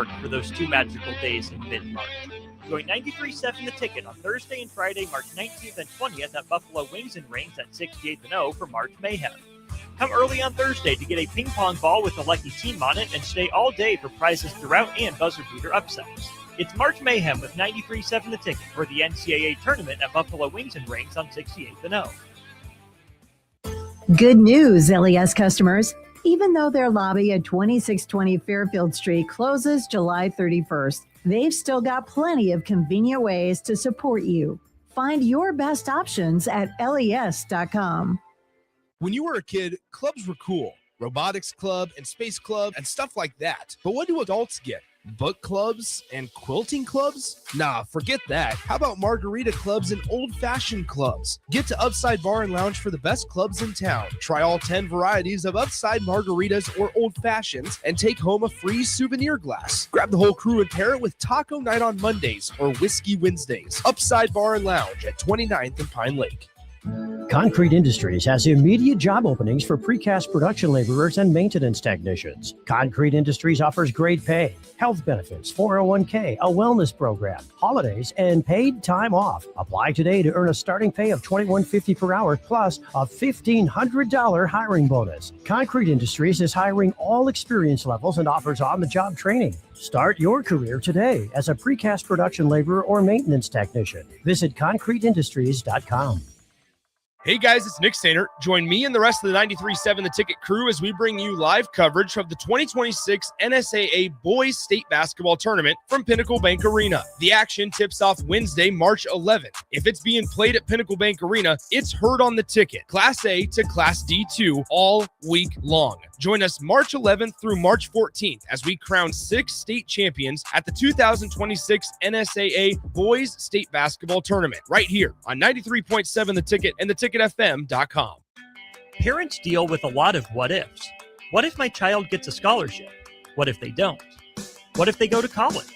for those 2 magical days in mid-March. Join 93.7 The Ticket on Thursday and Friday, March 19th and 20th at Buffalo Wings and Rings at 68th and O for March Mayhem. Come early on Thursday to get a ping pong ball with a lucky team on it and stay all day for prizes throughout and buzzer beater upsets. It's March Mayhem with 93.7 The Ticket for the NCAA tournament at Buffalo Wings and Rings on 68th and O. Good news, LES customers. Even though their lobby at 2620 Fairfield Street closes July 31st, they've still got plenty of convenient ways to support you. Find your best options at les.com. When you were a kid, clubs were cool. Robotics club and space club and stuff like that. But what do adults get? Book clubs and quilting clubs? Nah, forget that. How about margarita clubs and old-fashioned clubs? Get to Upside Bar and Lounge for the best clubs in town. Try all 10 varieties of Upside margaritas or old fashions and take home a free souvenir glass. Grab the whole crew and pair it with taco night on Mondays or whiskey Wednesdays. Upside Bar and Lounge at 29th and Pine Lake. Concrete Industries has immediate job openings for precast production laborers and maintenance technicians. Concrete Industries offers great pay, health benefits, 401k, a wellness program, holidays, and paid time off. Apply today to earn a starting pay of $21.50 per hour plus a $1,500 hiring bonus. Concrete Industries is hiring all experience levels and offers on-the-job training. Start your career today as a precast production laborer or maintenance technician. Visit concreteindustries.com. Hey guys, it's Nick Sainer. Join me and the rest of the 93.7 The Ticket crew as we bring you live coverage of the 2026 NSAA Boys State Basketball Tournament from Pinnacle Bank Arena. The action tips off Wednesday, March 11th. If it's being played at Pinnacle Bank Arena, it's heard on The Ticket, Class A to Class D2 all week long. Join us March 11th through March 14th as we crown 6 state champions at the 2026 NSAA Boys State Basketball Tournament right here on 93.7 The Ticket and theticketfm.com. Parents deal with a lot of what-ifs. What if my child gets a scholarship? What if they don't? What if they go to college?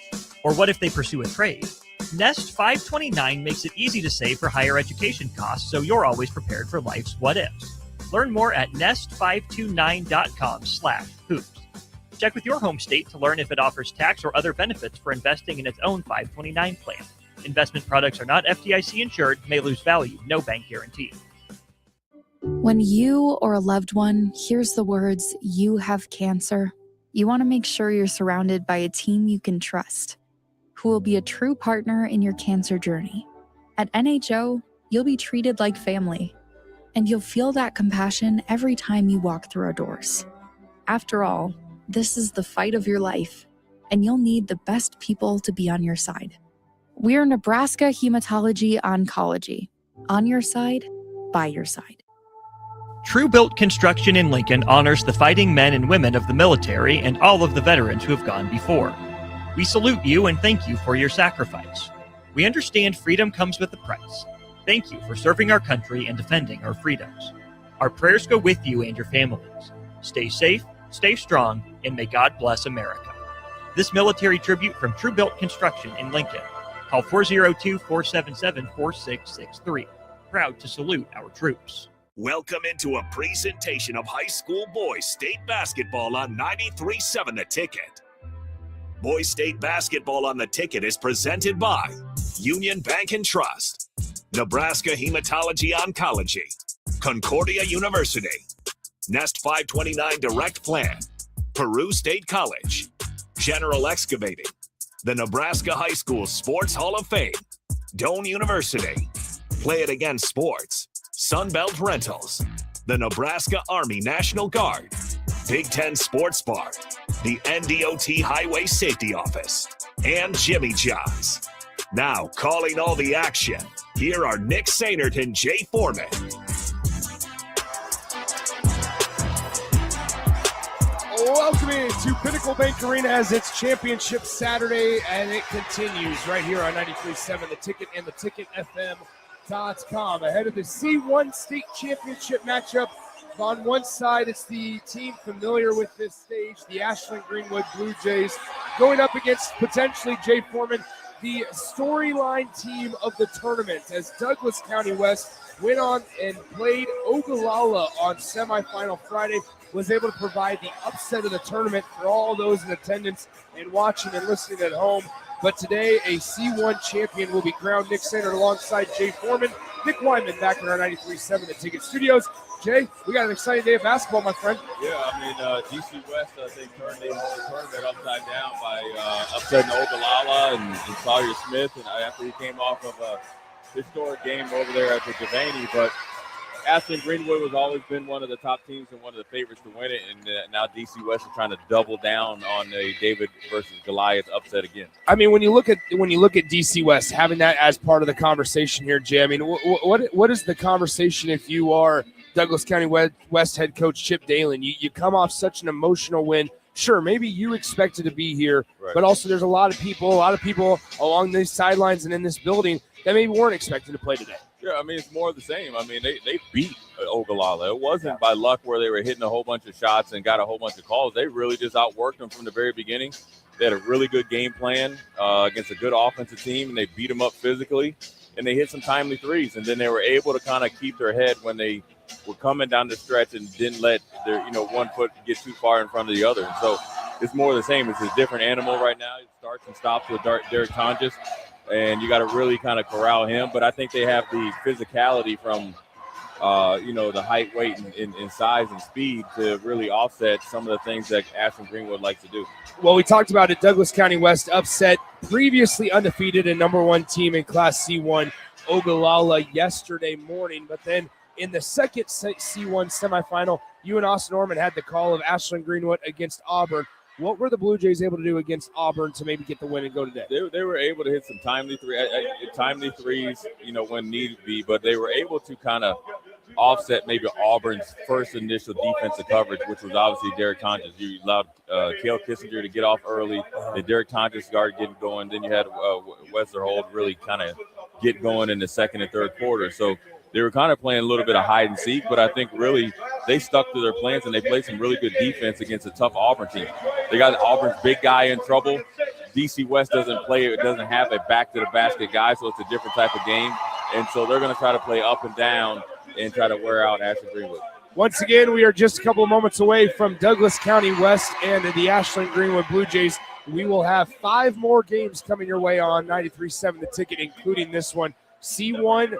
Or what if they pursue a trade? Nest 529 makes it easy to save for higher education costs, so you're always prepared for life's what-ifs. Learn more at nest529.com/hoops. Check with your home state to learn if it offers tax or other benefits for investing in its own 529 plan. Investment products are not FDIC insured, may lose value, no bank guarantee. When you or a loved one hears the words, "you have cancer," you want to make sure you're surrounded by a team you can trust, who will be a true partner in your cancer journey. At NHO, you'll be treated like family, and you'll feel that compassion every time you walk through our doors. After all, this is the fight of your life, and you'll need the best people to be on your side. We're Nebraska Hematology Oncology. On your side, by your side. True Built Construction in Lincoln honors the fighting men and women of the military and all of the veterans who have gone before. We salute you and thank you for your sacrifice. We understand freedom comes with a price. Thank you for serving our country and defending our freedoms. Our prayers go with you and your families. Stay safe, stay strong, and may God bless America. This military tribute from True Built Construction in Lincoln. Call 402-477-4663. Proud to salute our troops. Welcome into a presentation of high school boys state basketball on 93.7 The Ticket. Boys State Basketball on The Ticket is presented by Union Bank and Trust, Nebraska Hematology Oncology, Concordia University, Nest 529 Direct Plan, Peru State College, General Excavating, the Nebraska High School Sports Hall of Fame, Doane University, Play It Again Sports, Sunbelt Rentals, the Nebraska Army National Guard, Big Ten Sports Bar, the NDOT Highway Safety Office, and Jimmy John's. Now, calling all the action, here are Nick Sainert and Jay Foreman. Welcome to Pinnacle Bank Arena as it's Championship Saturday, and it continues right here on 93.7 The Ticket and theticketfm.com. Ahead of the C1 State Championship matchup, on one side, it's the team familiar with this stage, the Ashland-Greenwood Blue Jays, going up against potentially Jay Foreman, the storyline team of the tournament, as Douglas County West went on and played Ogallala on semifinal Friday. was able to provide the upset of the tournament for all those in attendance and watching and listening at home. But today, a C1 champion will be crowned. Nick Sander alongside Jay Foreman, Nick Wyman back in our 93.7 The Ticket Studios. Jay, we got an exciting day of basketball, my friend. Yeah, I mean, DC West, they turned the tournament upside down by upsetting Ogallala and Sawyer Smith, and after he came off of a historic game over there at the Devaney. But Ashland-Greenwood has always been one of the top teams and one of the favorites to win it, and now DC West is trying to double down on a David versus Goliath upset again. I mean, when you look at DC West, having that as part of the conversation here, Jay, I mean, what is the conversation if you are Douglas County West head coach Chip Dalen? You come off such an emotional win. Sure, maybe you expected to be here, right, but also there's a lot of people along these sidelines and in this building that maybe weren't expecting to play today. Yeah, I mean, it's more of the same. I mean, they beat Ogallala. It wasn't by luck where they were hitting a whole bunch of shots and got a whole bunch of calls. They really just outworked them from the very beginning. They had a really good game plan against a good offensive team, and they beat them up physically, and they hit some timely threes. And then they were able to kind of keep their head when they were coming down the stretch and didn't let their, one foot get too far in front of the other. And so it's more of the same. It's a different animal right now. It starts and stops with Derek Tonjes, and you got to really kind of corral him. But I think they have the physicality from, the height, weight, and size and speed to really offset some of the things that Ashland-Greenwood likes to do. Well, we talked about it. Douglas County West upset previously undefeated and number one team in Class C1, Ogallala, yesterday morning. But then in the second C1 semifinal, you and Austin Norman had the call of Ashland-Greenwood against Auburn. What were the Blue Jays able to do against Auburn to maybe get the win and go today? They were able to hit some timely threes, when needed be, but they were able to kind of offset maybe Auburn's first initial defensive coverage, which was obviously Derek Tonjes. You allowed Cale Kissinger to get off early. The Derek Tonjes started getting going. Then you had Westerhold really kind of get going in the second and third quarter. So they were kind of playing a little bit of hide and seek, but I think really they stuck to their plans and they played some really good defense against a tough Auburn team. They got Auburn's big guy in trouble. DC West doesn't have a back-to-the-basket guy, so it's a different type of game. And so they're going to try to play up and down and try to wear out Ashland-Greenwood. Once again, we are just a couple of moments away from Douglas County West and the Ashland-Greenwood Blue Jays. We will have 5 more games coming your way on 93.7 The Ticket, including this one. C1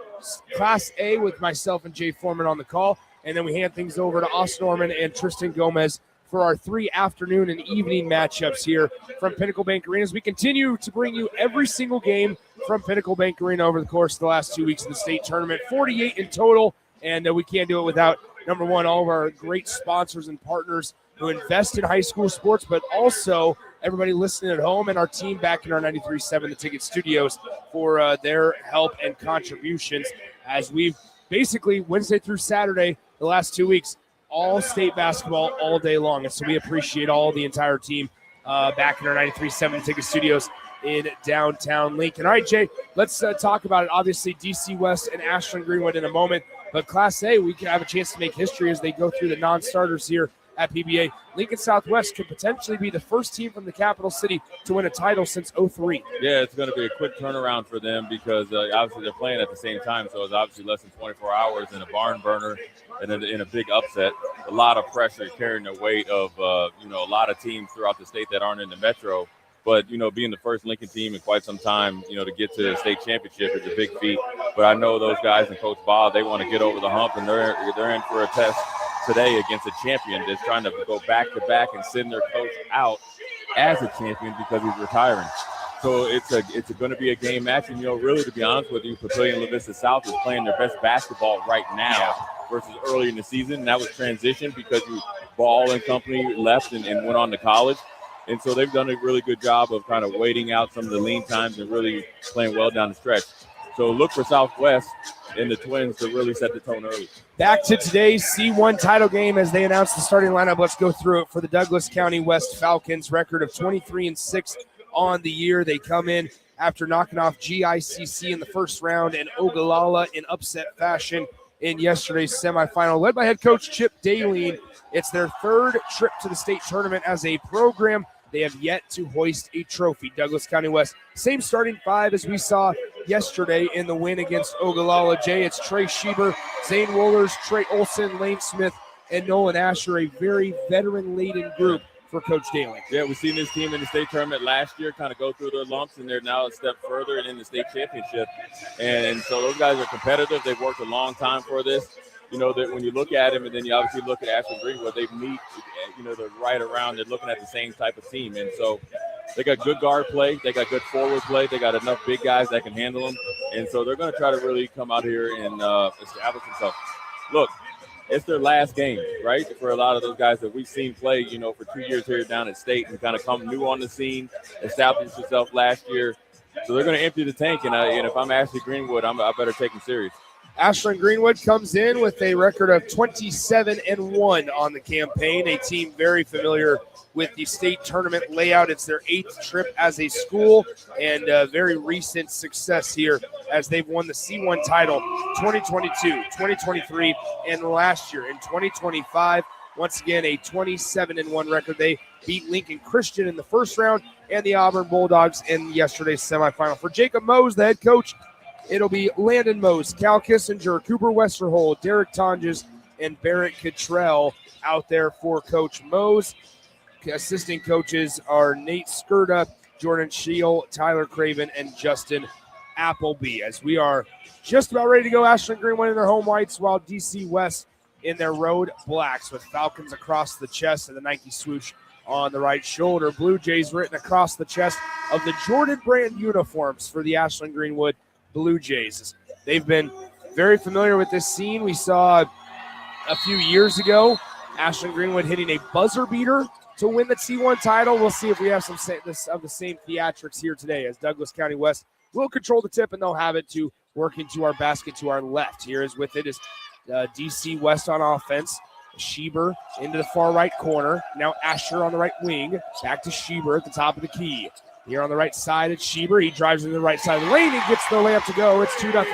Class A with myself and Jay Foreman on the call. And then we hand things over to Austin Norman and Tristan Gomez for our 3 afternoon and evening matchups here from Pinnacle Bank Arena. As we continue to bring you every single game from Pinnacle Bank Arena over the course of the last 2 weeks of the state tournament. 48 in total, and we can't do it without, number one, all of our great sponsors and partners who invest in high school sports, but also everybody listening at home and our team back in our 93.7 The Ticket Studios for their help and contributions as we've basically Wednesday through Saturday, the last 2 weeks, all state basketball all day long. And so we appreciate the entire team back in our 93.7 The Ticket Studios in downtown Lincoln. All right, Jay, let's talk about it. Obviously, DC West and Ashland-Greenwood in a moment, but Class A, we can have a chance to make history as they go through the non-starters here at PBA. Lincoln Southwest could potentially be the first team from the capital city to win a title since 2003. Yeah, it's going to be a quick turnaround for them because obviously they're playing at the same time, so it's obviously less than 24 hours in a barn burner and in a big upset. A lot of pressure carrying the weight of, a lot of teams throughout the state that aren't in the metro. But, being the first Lincoln team in quite some time, to get to the state championship is a big feat. But I know those guys and Coach Bob, they want to get over the hump, and they're in for a test today against a champion that's trying to go back-to-back and send their coach out as a champion because he's retiring. So it's going to be a game match. And, really, to be honest with you, Papillion La Vista South is playing their best basketball right now versus early in the season. And that was transition because Ball and company left and went on to college. And so they've done a really good job of kind of waiting out some of the lean times and really playing well down the stretch. So look for Southwest and the Twins to really set the tone early. Back to today's C1 title game as they announce the starting lineup. Let's go through it for the Douglas County West Falcons. Record of 23-6 on the year. They come in after knocking off GICC in the first round and Ogallala in upset fashion in yesterday's semifinal. Led by head coach Chip Daleen. It's their 3rd trip to the state tournament as a program. They have yet to hoist a trophy. Douglas County West, same starting 5 as we saw yesterday in the win against Ogallala. Jay, it's Trey Schieber, Zane Wohlers, Trey Olson, Lane Smith, and Nolan Asher, a very veteran-laden group for Coach Daly. Yeah, we've seen this team in the state tournament last year kind of go through their lumps, and they're now a step further and in the state championship. And so those guys are competitive. They've worked a long time for this. You know, that when you look at them, and then you obviously look at Ashland-Greenwood, they meet, you know, they're right around, they're looking at the same type of team. And so they got good guard play. They got good forward play. They got enough big guys that can handle them. And so they're going to try to really come out here and establish themselves. Look, it's their last game, right? For a lot of those guys that we've seen play, you know, for 2 years here down at state and kind of come new on the scene, established themselves last year. So they're going to empty the tank. And if I'm Ashland-Greenwood, I better take them serious. Ashland-Greenwood comes in with a record of 27-1 on the campaign, a team very familiar with the state tournament layout. It's their 8th trip as a school, and very recent success here as they've won the C1 title 2022, 2023, and last year in 2025. Once again, a 27-1 record. They beat Lincoln Christian in the first round and the Auburn Bulldogs in yesterday's semifinal. For Jacob Mose, the head coach, it'll be Landon Mose, Cal Kissinger, Cooper Westerhold, Derek Tonjes, and Barrett Cottrell out there for Coach Mose. Assistant coaches are Nate Skirta, Jordan Scheel, Tyler Craven, and Justin Appleby. As we are just about ready to go, Ashland-Greenwood in their home whites, while DC West in their road blacks with Falcons across the chest and the Nike swoosh on the right shoulder. Blue Jays written across the chest of the Jordan brand uniforms for the Ashland-Greenwood Blue Jays. They've been very familiar with this scene. We saw a few years ago Ashland-Greenwood hitting a buzzer beater to win the T1 title. We'll see if we have some of the same theatrics here today, as Douglas County West will control the tip, and they'll have it to work into our basket to our left. Here is with it is DC West on offense. Schieber into the far right corner. Now Asher on the right wing. Back to Schieber at the top of the key. Here on the right side, it's Schieber. He drives to the right side of the lane. He gets the layup to go. It's 2-0.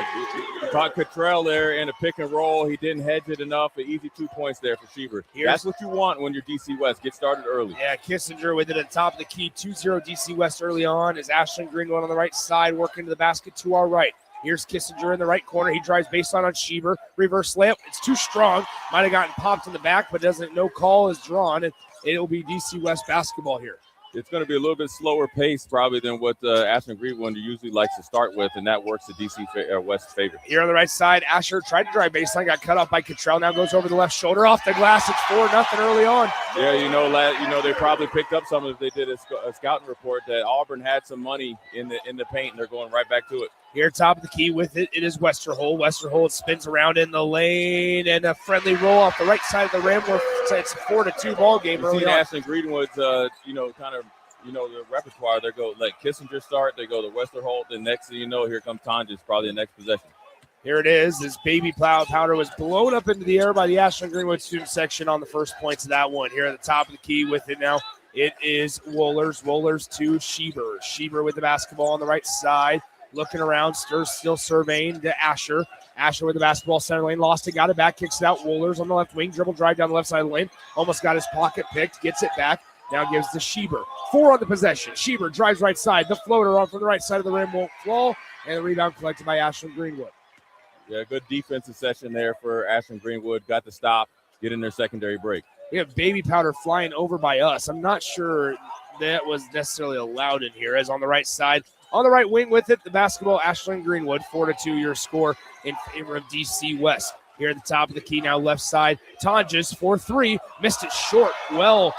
Caught Cottrell there in a pick and roll. He didn't hedge it enough. An easy 2 points there for Schieber. That's what you want when you're DC West. Get started early. Yeah, Kissinger with it at the top of the key. 2-0 DC West early on. Is Ashland-Greenwood on the right side, working to the basket to our right. Here's Kissinger in the right corner. He drives baseline on Schieber. Reverse layup. It's too strong. Might have gotten popped in the back, but no call is drawn. And it'll be DC West basketball here. It's going to be a little bit slower pace probably than what Ashland-Greenwood usually likes to start with, and that works to DC West's favor. Here on the right side, Asher tried to drive baseline, got cut off by Cottrell. Now goes over the left shoulder, off the glass. It's 4-0 early on. Yeah, you know they probably picked up some of it. They did a scouting report that Auburn had some money in the paint, and they're going right back to it. Here, top of the key with it, it is Westerhold. Westerhold spins around in the lane, and a friendly roll off the right side of the rim. It's a 4-2 ball game early on. Ashland-Greenwood's, the repertoire. They go like Kissinger start, they go to Westerhold, and next thing you know, here comes Tonjes, probably the next possession. Here it is. This baby powder was blown up into the air by the Ashland-Greenwood student section on the first points of that one. Here at the top of the key with it now, it is Wohlers. Wohlers to Schieber. Schieber with the basketball on the right side. Looking around, still surveying to Asher. Asher with the basketball, center lane, lost it, got it back, kicks it out. Wohlers on the left wing, dribble drive down the left side of the lane. Almost got his pocket picked, gets it back. Now gives to Schieber. 4 on the possession. Schieber drives right side. The floater on from the right side of the rim won't fall. And the rebound collected by Ashland-Greenwood. Yeah, good defensive session there for Ashland-Greenwood. Got the stop, get in their secondary break. We have baby powder flying over by us. I'm not sure that was necessarily allowed in here, as on the right side. On the right wing with it, the basketball, Ashland-Greenwood, 4-2 your score in favor of DC West. Here at the top of the key now, left side. Tonjes, 4-3, missed it short. Well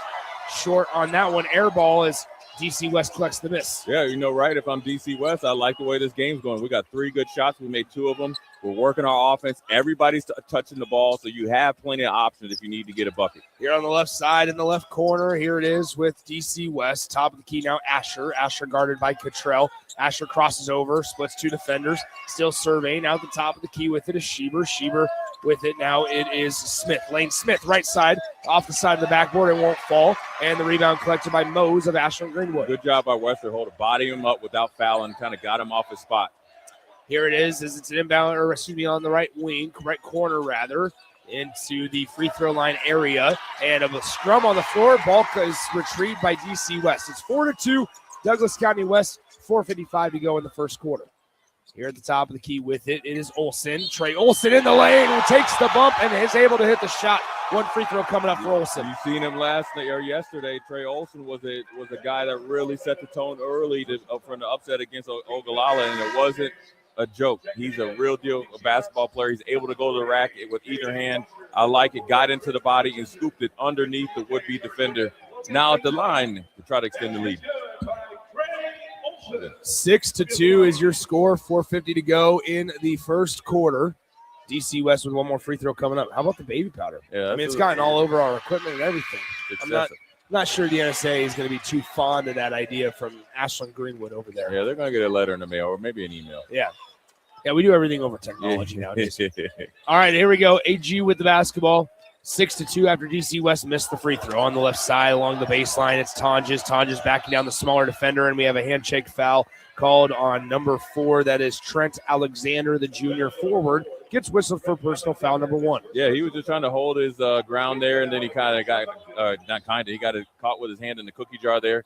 short on that one. Air ball as DC West collects the miss. Yeah, right. If I'm DC West, I like the way this game's going. We got 3 good shots. We made 2 of them. We're working our offense. Everybody's touching the ball, so you have plenty of options if you need to get a bucket. Here on the left side in the left corner, here it is with DC West. Top of the key now, Asher. Asher guarded by Cottrell. Asher crosses over, splits 2 defenders. Still surveying. Now at the top of the key with it is Schieber. Schieber with it now, it is Smith. Lane Smith, right side, off the side of the backboard. It won't fall. And the rebound collected by Mose of Ashland-Greenwood. Good job by Westerhold to body him up without fouling, kind of got him off his spot. Here it is, as it's an inbound, on the right wing, right corner rather, into the free throw line area. And a scrum on the floor. Ball is retrieved by DC West. It's 4-2, Douglas County West, 4:55 to go in the first quarter. Here at the top of the key with it, it is Olsen. Trey Olsen in the lane who takes the bump and is able to hit the shot. One free throw coming up for Olsen. You seen him last night or yesterday. Trey Olsen was a guy that really set the tone early from the upset against Ogallala, and it wasn't a joke. He's a real deal basketball player. He's able to go to the rack with either hand. I like it. Got into the body and scooped it underneath the would-be defender. Now at the line to try to extend the lead. 6-2 is your score. 4:50 to go in the first quarter. DC West with one more free throw coming up. How about the baby powder? Yeah, I mean, it's gotten all over our equipment and everything. I'm not sure the NSA is going to be too fond of that idea from Ashland-Greenwood over there. Yeah, they're going to get a letter in the mail or maybe an email. Yeah, we do everything over technology nowadays. All right, here we go. AG with the basketball. 6-2 after DC West missed the free throw. On the left side along the baseline, it's Tonjes. Tonjes backing down the smaller defender, and we have a handshake foul called on number 4. That is Trent Alexander, the junior forward. Gets whistled for personal foul number 1. Yeah, he was just trying to hold his ground there, and then he kind of got he got it caught with his hand in the cookie jar there.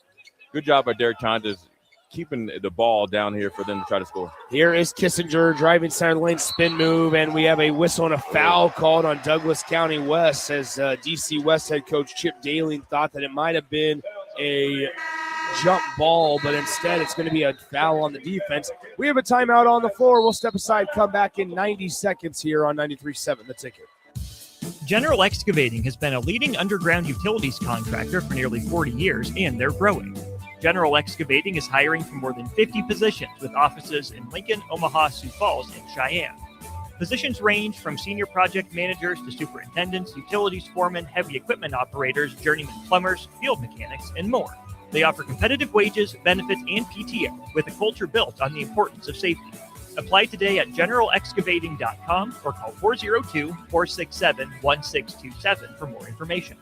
Good job by Derek Tonjes keeping the ball down here for them to try to score. Here is Kissinger driving center lane spin move, and we have a whistle and a foul called on Douglas County West as DC West head coach Chip Daly thought that it might have been a jump ball, but instead it's going to be a foul on the defense. We have a timeout on the floor. We'll step aside, come back in 90 seconds here on 93.7 The Ticket. General Excavating has been a leading underground utilities contractor for nearly 40 years, and they're growing. General Excavating is hiring for more than 50 positions with offices in Lincoln, Omaha, Sioux Falls, and Cheyenne. Positions range from senior project managers to superintendents, utilities foremen, heavy equipment operators, journeyman plumbers, field mechanics, and more. They offer competitive wages, benefits, and PTO with a culture built on the importance of safety. Apply today at generalexcavating.com or call 402-467-1627 for more information.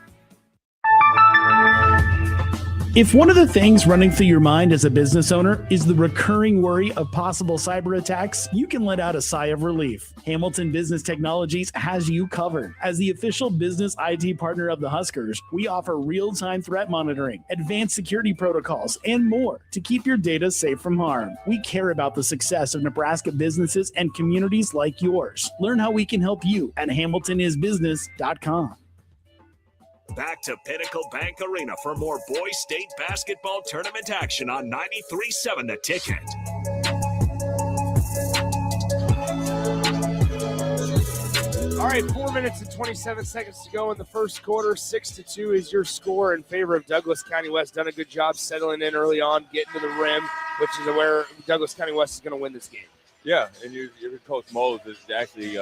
If one of the things running through your mind as a business owner is the recurring worry of possible cyber attacks, you can let out a sigh of relief. Hamilton Business Technologies has you covered. As the official business IT partner of the Huskers, we offer real-time threat monitoring, advanced security protocols, and more to keep your data safe from harm. We care about the success of Nebraska businesses and communities like yours. Learn how we can help you at hamiltonisbusiness.com. Back to Pinnacle Bank Arena for more Boys State basketball tournament action on 93.7 The Ticket. All right, 4 minutes and 27 seconds to go in the first quarter. 6-2 is your score in favor of Douglas County West. Done a good job settling in early on, getting to the rim, which is where Douglas County West is going to win this game. Yeah, and your Coach Mose is actually,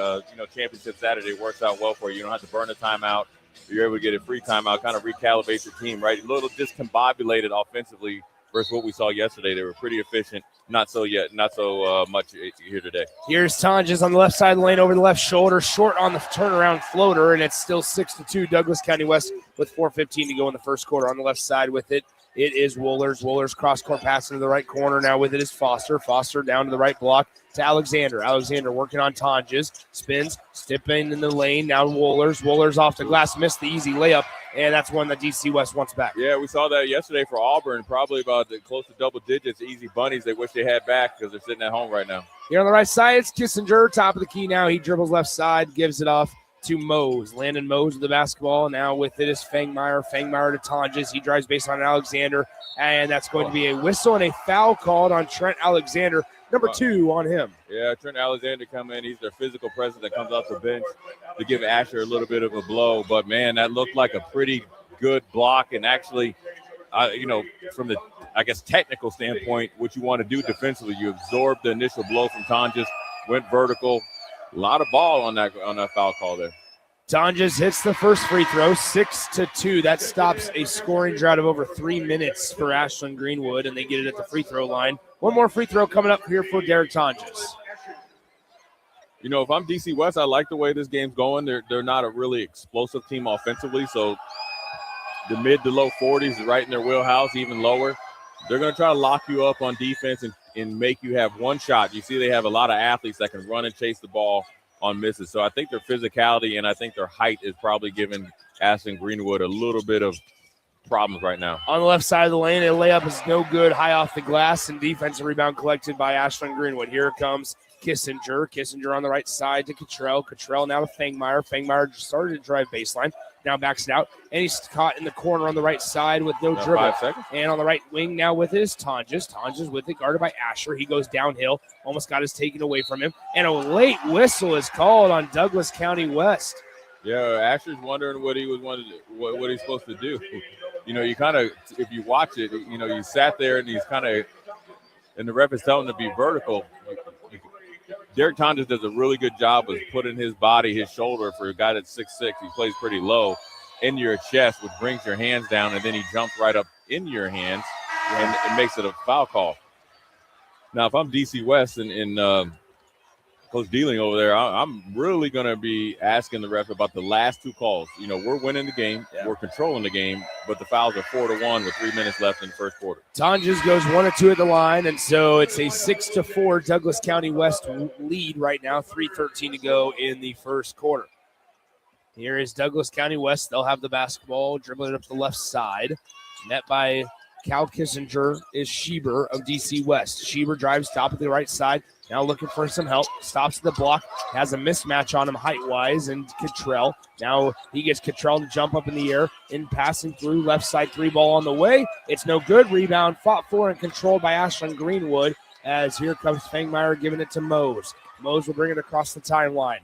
Championship Saturday works out well for you. You don't have to burn a timeout. You're able to get a free timeout, kind of recalibrate your team, right? A little discombobulated offensively versus what we saw yesterday. They were pretty efficient. Not so much here today. Here's Tonjes on the left side of the lane over the left shoulder, short on the turnaround floater, and it's still 6-2. Douglas County West with 4:15 to go in the first quarter. On the left side with it, it is Wohlers. Wohlers cross-court pass into the right corner. Now with it is Foster. Foster down to the right block to Alexander. Alexander working on Tonjes. Spins, stepping in the lane. Now Wohlers. Wohlers off the glass. Missed the easy layup, and that's one that DC West wants back. Yeah, we saw that yesterday for Auburn. Probably about close to double digits. Easy bunnies they wish they had back because they're sitting at home right now. Here on the right side, it's Kissinger. Top of the key now. He dribbles left side, gives it off to Mose. Landon Mose with the basketball. Now with it is Fangmeyer. Fangmeyer to Tonjes. He drives baseline Alexander, and that's going to be a whistle and a foul called on Trent Alexander. Number 2 on him. Yeah, Trent Alexander come in. He's their physical presence that comes off the bench to give Asher a little bit of a blow. But, man, that looked like a pretty good block. And actually, from the, technical standpoint, what you want to do defensively, you absorb the initial blow from Tonjes, went vertical. A lot of ball on that foul call there. Tonjes hits the first free throw, 6-2. That stops a scoring drought of over 3 minutes for Ashland-Greenwood, and they get it at the free throw line. One more free throw coming up here for Derek Tonjes. If I'm DC West, I like the way this game's going. They're not a really explosive team offensively, so the mid to low 40s is right in their wheelhouse, even lower. They're going to try to lock you up on defense and make you have one shot. You see they have a lot of athletes that can run and chase the ball on misses. So I think their physicality and I think their height is probably giving Ashland-Greenwood a little bit of problems right now. On the left side of the lane, a layup is no good, high off the glass, and defensive rebound collected by Ashland-Greenwood. Here comes Kissinger. Kissinger on the right side to Cottrell. Cottrell now to Fangmeyer. Fangmeyer started to drive baseline. Now backs it out, and he's caught in the corner on the right side with no dribble. 5 seconds. And on the right wing now with it is Tonjes. Tonjes with it, guarded by Asher. He goes downhill, almost got his taken away from him. And a late whistle is called on Douglas County West. Yeah, Asher's wondering what what he's supposed to do. You know, you kind of, if you watch it, you know, you sat there and he's kind of, and the ref is telling him to be vertical. Derek Tonjes does a really good job of putting his body, his shoulder, for a guy that's 6'6", he plays pretty low, into your chest, which brings your hands down, and then he jumps right up in your hands, and it makes it a foul call. Now, if I'm DC West and Coach Dealing over there, I'm really going to be asking the ref about the last two calls. You know, we're winning the game, we're controlling the game, but the fouls are 4-1 with 3 minutes left in the first quarter. Tonjes goes 1 of 2 at the line, and so it's a 6-4 Douglas County West lead right now, 3:13 to go in the first quarter. Here is Douglas County West. They'll have the basketball, dribbling it up the left side. Met by Cal Kissinger is Schieber of DC West. Schieber drives top of the right side. Now looking for some help. Stops at the block. Has a mismatch on him height-wise. And Cottrell. Now he gets Cottrell to jump up in the air. In passing through left side 3 ball on the way. It's no good. Rebound fought for and controlled by Ashland-Greenwood. As here comes Fangmeyer giving it to Mose. Mose will bring it across the timeline.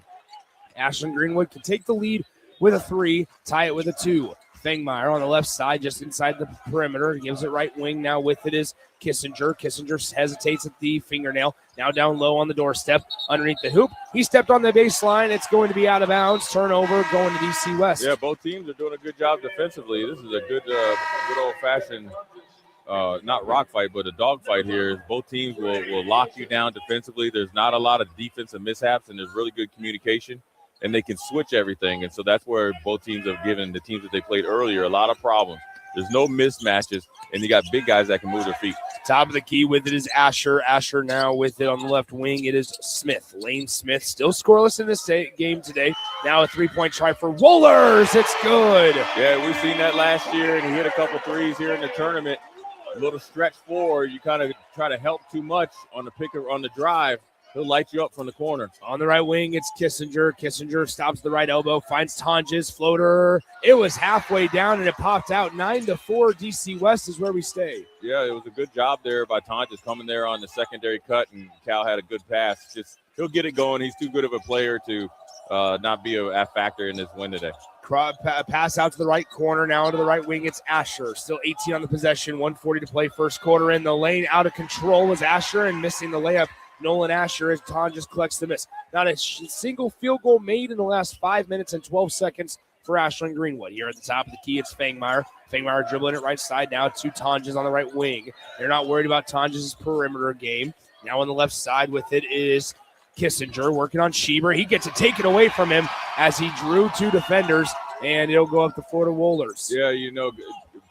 Ashland-Greenwood can take the lead with a 3. Tie it with a 2. Fangmeyer on the left side, just inside the perimeter. Gives it right wing. Now with it is Kissinger. Kissinger hesitates at the fingernail. Now down low on the doorstep. Underneath the hoop. He stepped on the baseline. It's going to be out of bounds. Turnover going to DC West. Yeah, both teams are doing a good job defensively. This is a good old-fashioned, not rock fight, but a dog fight here. Both teams will lock you down defensively. There's not a lot of defensive mishaps, and there's really good communication. And they can switch everything. And so that's where both teams have given the teams that they played earlier a lot of problems. There's no mismatches, and you got big guys that can move their feet. Top of the key with it is Asher. Asher now with it on the left wing. It is Smith. Lane Smith still scoreless in this game today. Now a 3-point try for Wohlers. It's good. Yeah, we've seen that last year, and he hit a couple threes here in the tournament. A little stretch forward. You kind of try to help too much on the drive. He'll light you up from the corner. On the right wing, it's Kissinger. Kissinger stops the right elbow, finds Tonjes, floater. It was halfway down, and it popped out. 9-4, DC West is where we stay. Yeah, it was a good job there by Tonjes coming there on the secondary cut, and Cal had a good pass. Just he'll get it going. He's too good of a player to not be a factor in this win today. Pass out to the right corner. Now into the right wing, it's Asher. Still 18 on the possession, 1:40 to play first quarter. In the lane, out of control was Asher, and missing the layup. Nolan Asher as Tonjes collects the miss. Not a single field goal made in the last 5 minutes and 12 seconds for Ashland-Greenwood. Here at the top of the key, it's Fangmeyer. Fangmeyer dribbling it right side now to Tonjes on the right wing. They're not worried about Tonjes' perimeter game. Now on the left side with it is Kissinger working on Schieber. He gets it taken away from him as he drew 2 defenders, and it'll go up the floor to Wohlers. Yeah, you know,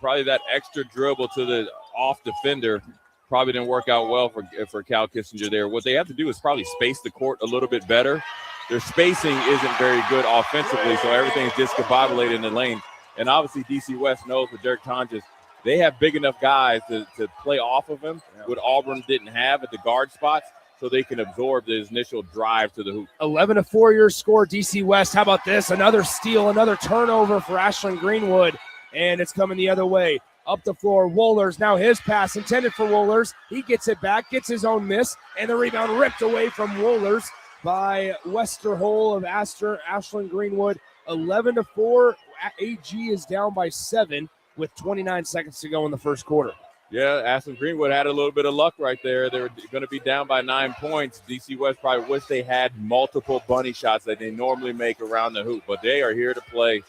probably that extra dribble to the off defender probably didn't work out well for Cal Kissinger there. What they have to do is probably space the court a little bit better. Their spacing isn't very good offensively, so everything's discombobulated in the lane. And obviously DC West knows with Derek Tonjes, they have big enough guys to play off of him, what Auburn didn't have at the guard spots, so they can absorb the initial drive to the hoop. 11-4 your score, DC West. How about this? Another steal, another turnover for Ashland-Greenwood, and it's coming the other way. Up the floor, Wohlers. Now his pass intended for Wohlers. He gets it back, gets his own miss, and the rebound ripped away from Wohlers by Westerhole of Ashland-Greenwood. 11-4. AG is down by 7 with 29 seconds to go in the first quarter. Yeah, Ashland-Greenwood had a little bit of luck right there. They were going to be down by 9 points. DC West probably wish they had multiple bunny shots that they normally make around the hoop, but they are here to play.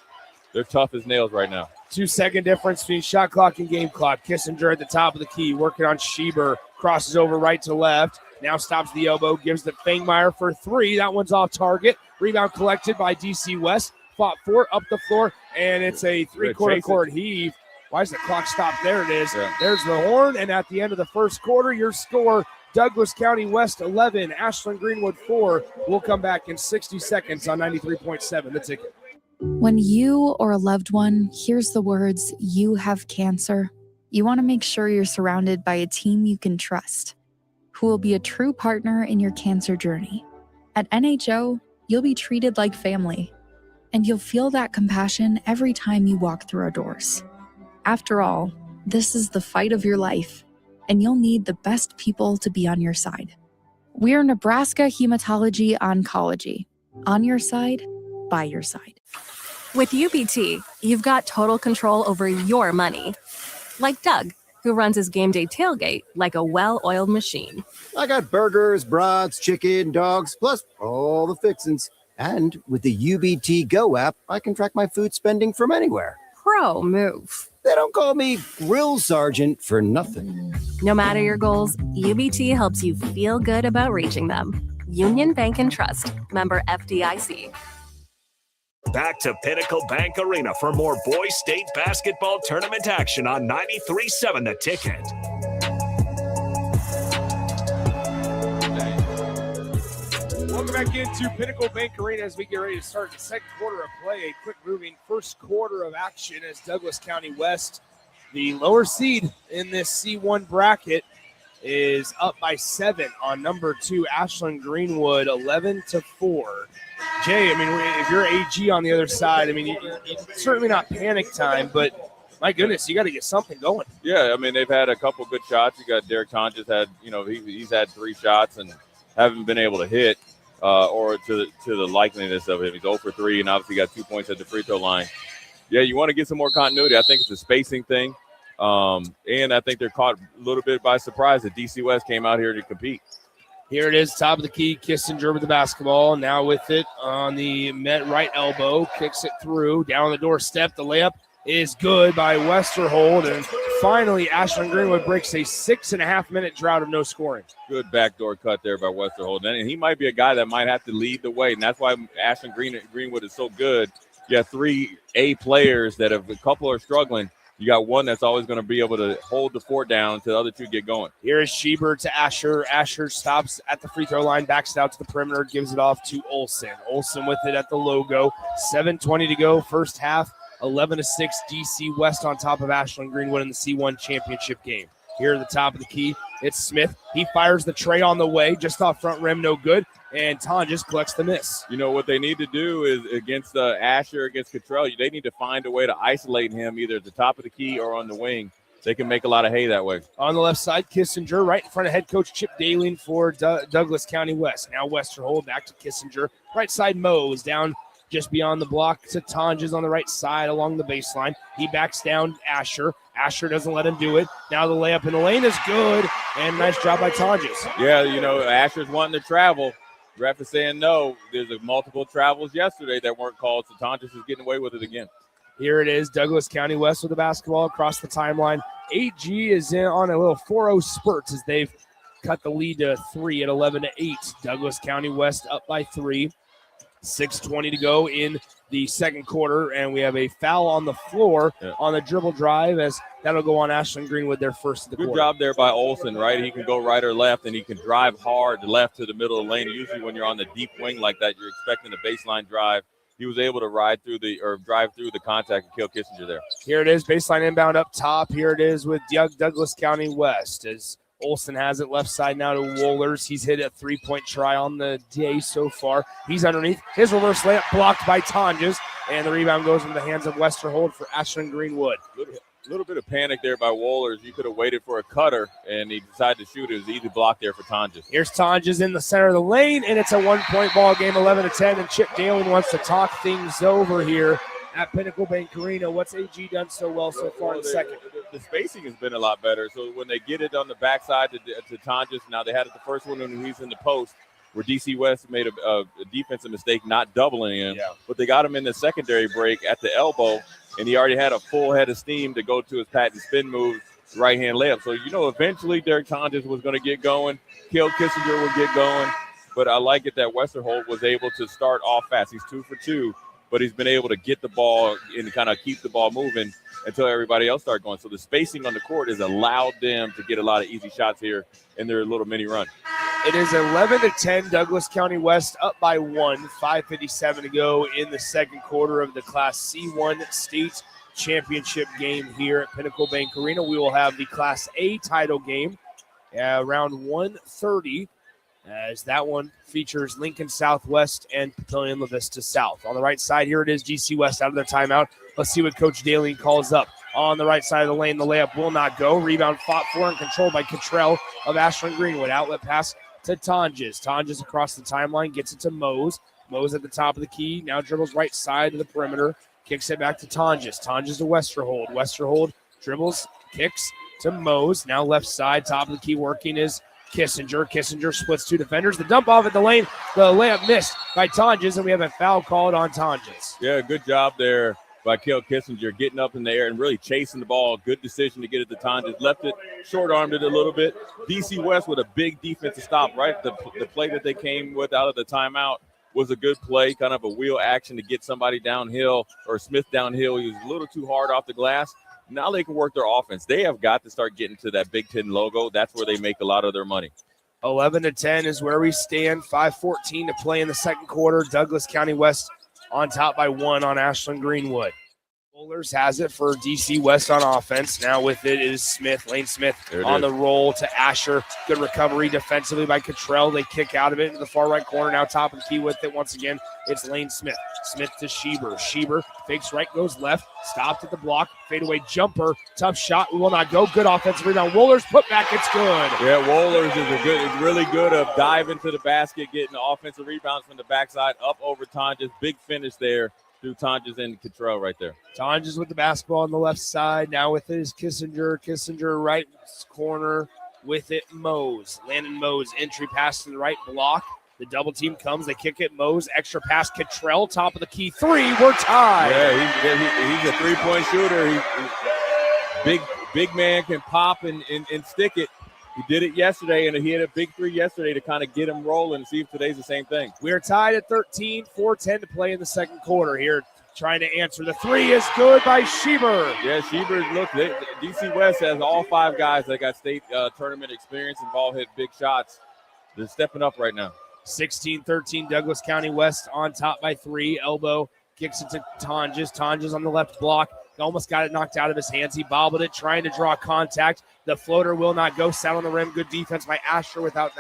They're tough as nails right now. 2-second difference between shot clock and game clock. Kissinger at the top of the key, working on Schieber. Crosses over right to left. Now stops the elbow, gives the Fangmeyer for 3. That one's off target. Rebound collected by DC West. Fought for up the floor, and it's a 3-quarter court heave. Why is the clock stopped? There it is. Yeah. There's the horn, and at the end of the first quarter, your score, Douglas County West 11, Ashland-Greenwood 4. We'll come back in 60 seconds on 93.7, The Ticket. When you or a loved one hears the words, "You have cancer," you want to make sure you're surrounded by a team you can trust, who will be a true partner in your cancer journey. At NHO, you'll be treated like family, and you'll feel that compassion every time you walk through our doors. After all, this is the fight of your life, and you'll need the best people to be on your side. We're Nebraska Hematology Oncology. On your side, by your side. With UBT, you've got total control over your money. Like Doug, who runs his game day tailgate like a well-oiled machine. I got burgers, brats, chicken, dogs, plus all the fixins. And with the UBT Go app, I can track my food spending from anywhere. Pro move. They don't call me Grill Sergeant for nothing. No matter your goals, UBT helps you feel good about reaching them. Union Bank and Trust. Member FDIC. Back to Pinnacle Bank Arena for more boys state basketball tournament action on 93.7 The Ticket. Welcome back into Pinnacle Bank Arena as we get ready to start the second quarter of play. A quick moving first quarter of action as Douglas County West, the lower seed in this C1 bracket, is up by 7 on number 2 Ashland-Greenwood, 11-4. Jay, I mean, if you're AG on the other side, I mean, it's certainly not panic time, but my goodness, you got to get something going. Yeah, I mean, they've had a couple good shots. You got Derek Tonjes had, he's had 3 shots and haven't been able to hit or to the likeliness of him. He's 0 for 3 and obviously got 2 points at the free throw line. Yeah, you want to get some more continuity. I think it's a spacing thing. And I think they're caught a little bit by surprise that DC West came out here to compete. Here it is, top of the key, Kissinger with the basketball. Now with it on the right elbow, kicks it through, down on the doorstep. The layup is good by Westerhold. And finally, Ashland-Greenwood breaks a 6.5-minute drought of no scoring. Good backdoor cut there by Westerhold. And he might be a guy that might have to lead the way. And that's why Ashland-Greenwood is so good. You have 3 A players that have, a couple are struggling. You got one that's always going to be able to hold the fort down until the other 2 get going. Here is Schieber to Asher. Asher stops at the free throw line, backs it out to the perimeter, gives it off to Olsen. Olsen with it at the logo. 7:20 to go, first half. 11-6 DC West on top of Ashland-Greenwood in the C1 championship game. Here at the top of the key, it's Smith. He fires the tray on the way, just off front rim, no good. And Tonjes collects the miss. You know, what they need to do is against Asher, against Cottrell, they need to find a way to isolate him either at the top of the key or on the wing. They can make a lot of hay that way. On the left side, Kissinger right in front of head coach Chip Daling for Douglas County West. Now Westerhold back to Kissinger. Right side, Mose down just beyond the block to Tonjes on the right side along the baseline. He backs down Asher. Asher doesn't let him do it. Now the layup in the lane is good, and nice job by Tonjes. Yeah, Asher's wanting to travel. Ref is saying no. There's multiple travels yesterday that weren't called, so Tonjes is getting away with it again. Here it is, Douglas County West with the basketball across the timeline. 8G is in on a little 4-0 spurt as they've cut the lead to 3 at 11-8. Douglas County West up by 3. 6:20 to go in the second quarter, and we have a foul on the floor on the dribble drive as that'll go on Ashland-Greenwood, their first of the quarter. Good job there by Olsen, right? He can go right or left, and he can drive hard left to the middle of the lane. Usually when you're on the deep wing like that, you're expecting a baseline drive. He was able to drive through the contact and kill Kissinger there. Here it is, baseline inbound up top. Here it is with Douglas County West as Olsen has it left side now to Wohlers. He's hit a 3-point try on the day so far. He's underneath. His reverse layup blocked by Tonjes, and the rebound goes into the hands of Westerhold for Ashland-Greenwood. A little bit of panic there by Wohlers. You could have waited for a cutter, and he decided to shoot. It was an easy block there for Tonjes. Here's Tonjes in the center of the lane, and it's a 1-point ball game, 11-10, and Chip Daling wants to talk things over here at Pinnacle Bank Arena. What's AG done so well so far in the second? The spacing has been a lot better. So when they get it on the backside to Tonjes, now they had it the first one when he's in the post, where DC West made a defensive mistake not doubling him. Yeah. But they got him in the secondary break at the elbow, and he already had a full head of steam to go to his patent spin move, right-hand layup. So, eventually Derek Tonjes was going to get going. Kill Kissinger would get going. But I like it that Westerhold was able to start off fast. He's 2 for 2. But he's been able to get the ball and kind of keep the ball moving until everybody else started going. So the spacing on the court has allowed them to get a lot of easy shots here in their little mini run. It is 11-10, Douglas County West up by 1, 5:57 to go in the second quarter of the Class C1 state championship game here at Pinnacle Bank Arena. We will have the Class A title game around 1:30, as that one features Lincoln Southwest and Papillion La Vista South. On the right side here it is DC West out of their timeout. Let's see what Coach Daly calls up. On the right side of the lane, the layup will not go. Rebound fought for and controlled by Cottrell of Ashland-Greenwood. Outlet pass to Tonjes. Tonjes across the timeline, gets it to Mose. Mose at the top of the key, now dribbles right side of the perimeter, kicks it back to Tonjes. Tonjes to Westerhold. Westerhold dribbles, kicks to Mose. Now left side, top of the key working is Kissinger. Kissinger splits two defenders. The dump off at the lane, the layup missed by Tonjes, and we have a foul called on Tonjes. Yeah, good job there by Kel Kissinger, getting up in the air and really chasing the ball. Good decision to get it to Tonjes. Left it, short-armed it a little bit. DC West with a big defensive stop, right? The play that they came with out of the timeout was a good play, kind of a wheel action to get somebody downhill, or Smith downhill. He was a little too hard off the glass. Now they can work their offense. They have got to start getting to that Big Ten logo. That's where they make a lot of their money. 11-10 is where we stand. 5:14 to play in the second quarter. Douglas County West on top by 1 on Ashland-Greenwood. Bowlers has it for DC West on offense. Now with it is Smith, Lane Smith on the roll to Asher. Good recovery defensively by Cottrell. They kick out of it into the far right corner. Now top of the key with it once again. It's Lane Smith. Smith to Schieber. Schieber fakes right, goes left. Stopped at the block. Fadeaway jumper. Tough shot. Will not go. Good offensive rebound. Wohlers put back. It's good. Yeah, Wohlers is really good of diving to the basket, getting the offensive rebounds from the backside up over Tonjes. Big finish there through Tonjes and Cottrell right there. Tonjes with the basketball on the left side. Now with it is Kissinger. Kissinger right corner with it. Mose. Landon Mose. Entry pass to the right block. The double team comes. They kick it. Mose. Extra pass. Cottrell. Top of the key. 3. We're tied. Yeah, he's a three-point shooter. Big man can pop and stick it. He did it yesterday, and he had a big 3 yesterday to kind of get him rolling and see if today's the same thing. We're tied at 13, 4:10 to play in the second quarter here. Trying to answer. The 3 is good by Schieber. Yeah, Schieber, look, DC West has all 5 guys that got state tournament experience and all hit big shots. They're stepping up right now. 16-13, Douglas County West on top by 3. Elbow kicks it to Tonjes. Tonjes on the left block. Almost got it knocked out of his hands. He bobbled it, trying to draw contact. The floater will not go. Sat on the rim. Good defense by Asher without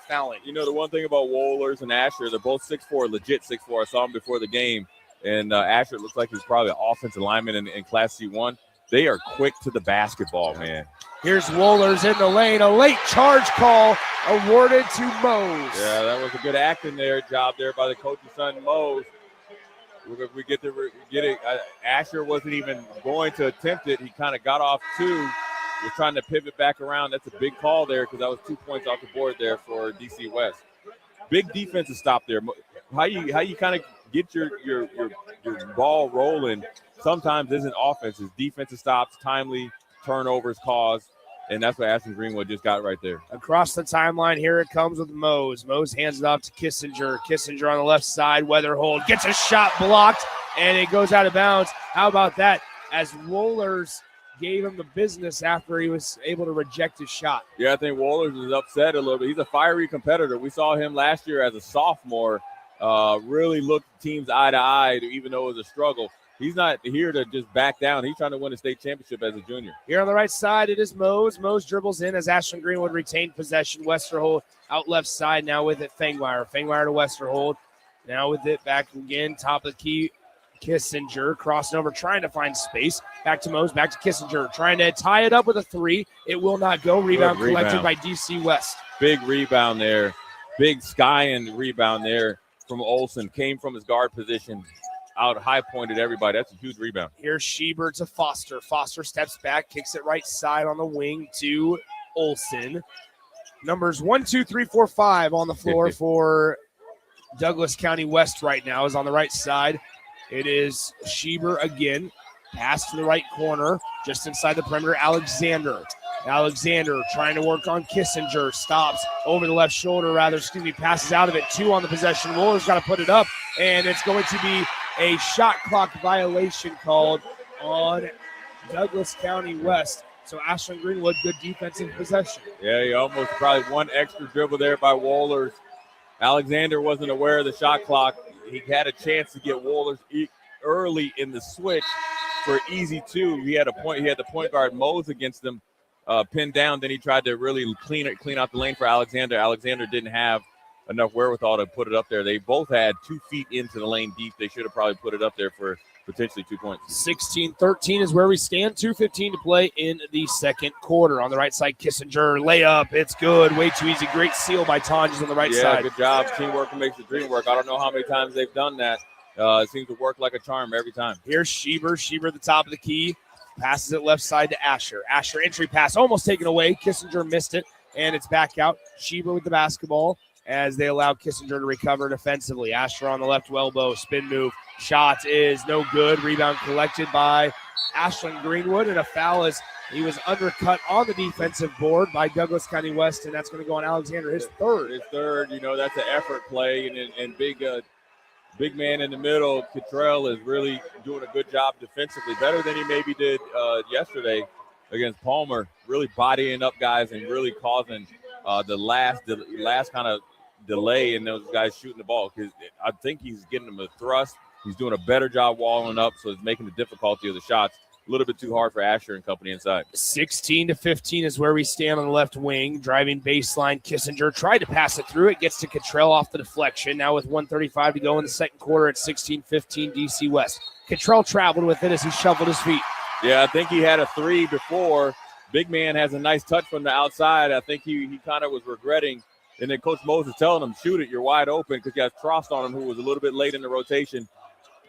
fouling. You know, the one thing about Wohlers and Asher, they're both 6'4", legit 6'4". I saw him before the game. And Asher looks like he's probably an offensive lineman in Class C1. They are quick to the basketball, man. Here's Wohlers in the lane. A late charge call awarded to Mose. Yeah, that was a good acting there. Job there by the coach's son, Mose. We get it. Asher wasn't even going to attempt it. He kind of got off 2. Was trying to pivot back around. That's a big call there because that was 2 points off the board there for DC West. Big defensive stop there. How you kind of get your ball rolling sometimes isn't offense. It's defensive stops, timely turnovers caused. And that's what Ashland-Greenwood just got right there. Across the timeline, here it comes with Mose. Mose hands it off to Kissinger. Kissinger on the left side, Weatherhold gets a shot blocked, and it goes out of bounds. How about that? As Wohlers gave him the business after he was able to reject his shot. Yeah, I think Wohlers is upset a little bit. He's a fiery competitor. We saw him last year as a sophomore really look teams eye to eye, even though it was a struggle. He's not here to just back down. He's trying to win a state championship as a junior. Here on the right side, it is Mose. Mose dribbles in as Ashland-Greenwood retained possession. Westerhold out left side now with it. Fangmeyer. Fangmeyer to Westerhold. Now with it back again. Top of the key. Kissinger crossing over, trying to find space. Back to Mose, back to Kissinger. Trying to tie it up with a 3. It will not go. Rebound collected by DC West. Big rebound there. Big sky and rebound there from Olsen. Came from his guard position. Out high-pointed everybody. That's a huge rebound. Here's Schieber to Foster. Foster steps back, kicks it right side on the wing to Olsen. Numbers 1, 2, 3, 4, 5 on the floor for Douglas County West right now is on the right side. It is Schieber again. Pass to the right corner, just inside the perimeter. Alexander trying to work on Kissinger. Stops over the left shoulder, passes out of it. 2 on the possession. Wohlers got to put it up, and it's going to be a shot clock violation called on Douglas County West. So Ashland-Greenwood, good defensive possession. Yeah, he almost probably one extra dribble there by Wohlers. Alexander wasn't aware of the shot clock. He had a chance to get Wohlers early in the switch for easy two. He had the point guard Mose against him, pinned down. Then he tried to really clean out the lane for Alexander. Alexander didn't have enough wherewithal to put it up there. They both had 2 feet into the lane deep. They should have probably put it up there for potentially 2 points. 16-13 is where we stand. 2:15 to play in the second quarter. On the right side, Kissinger layup. It's good. Way too easy. Great steal by Tonjes on the right side. Yeah, good job. Teamwork makes the dream work. I don't know how many times they've done that. It seems to work like a charm every time. Here's Schieber. Schieber at the top of the key. Passes it left side to Asher. Asher entry pass almost taken away. Kissinger missed it, and it's back out. Schieber with the basketball as they allow Kissinger to recover defensively. Asher on the left elbow. Spin move. Shot is no good. Rebound collected by Ashland-Greenwood, and a foul as he was undercut on the defensive board by Douglas County West, and that's going to go on Alexander, his third. That's an effort play, and big man in the middle, Cottrell, is really doing a good job defensively, better than he maybe did yesterday against Palmer, really bodying up guys and really causing the last kind of delay in those guys shooting the ball, because I think he's getting them a thrust. He's doing a better job walling up, so it's making the difficulty of the shots a little bit too hard for Asher and company inside. 16-15 is where we stand on the left wing. Driving baseline, Kissinger tried to pass it through. It gets to Cottrell off the deflection. Now with 1:35 to go in the second quarter at 16-15 DC West. Cottrell traveled with it as he shuffled his feet. Yeah, I think he had a three before. Big man has a nice touch from the outside. I think he kind of was regretting. And then Coach Moses telling him, shoot it, you're wide open, because he has Trost on him, who was a little bit late in the rotation.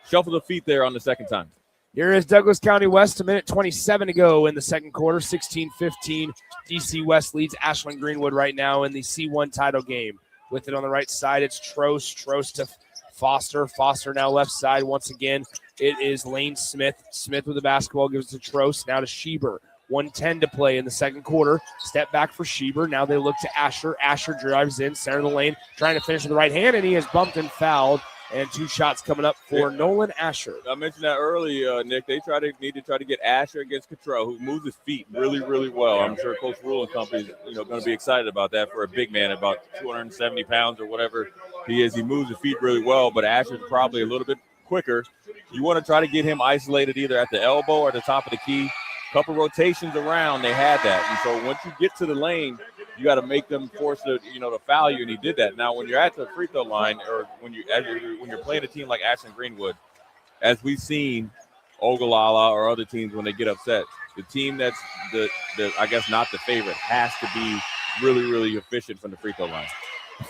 Shuffle the feet there on the second time. Here is Douglas County West, 1:27 to go in the second quarter. 16-15. DC West leads Ashland-Greenwood right now in the C1 title game. With it on the right side, it's Trost. Trost to Foster. Foster now left side. Once again, it is Lane Smith. Smith with the basketball gives it to Trost. Now to Schieber. 1:10 to play in the second quarter. Step back for Schieber. Now they look to Asher. Asher drives in, center of the lane, trying to finish with the right hand, and he has bumped and fouled. And 2 shots coming up for Nolan Asher. I mentioned that early, Nick. They need to try to get Asher against Cottrell, who moves his feet really, really well. I'm sure Coach Rule and company is going to be excited about that for a big man, about 270 pounds or whatever he is. He moves his feet really well, but Asher's probably a little bit quicker. You want to try to get him isolated either at the elbow or the top of the key. Couple rotations around, they had that. And so once you get to the lane, you got to make them force the foul you, and he did that. Now, when you're at the free throw line, or when you're playing a team like Ashland-Greenwood, as we've seen Ogallala or other teams when they get upset, the team that's the I guess not the favorite has to be really, really efficient from the free throw line.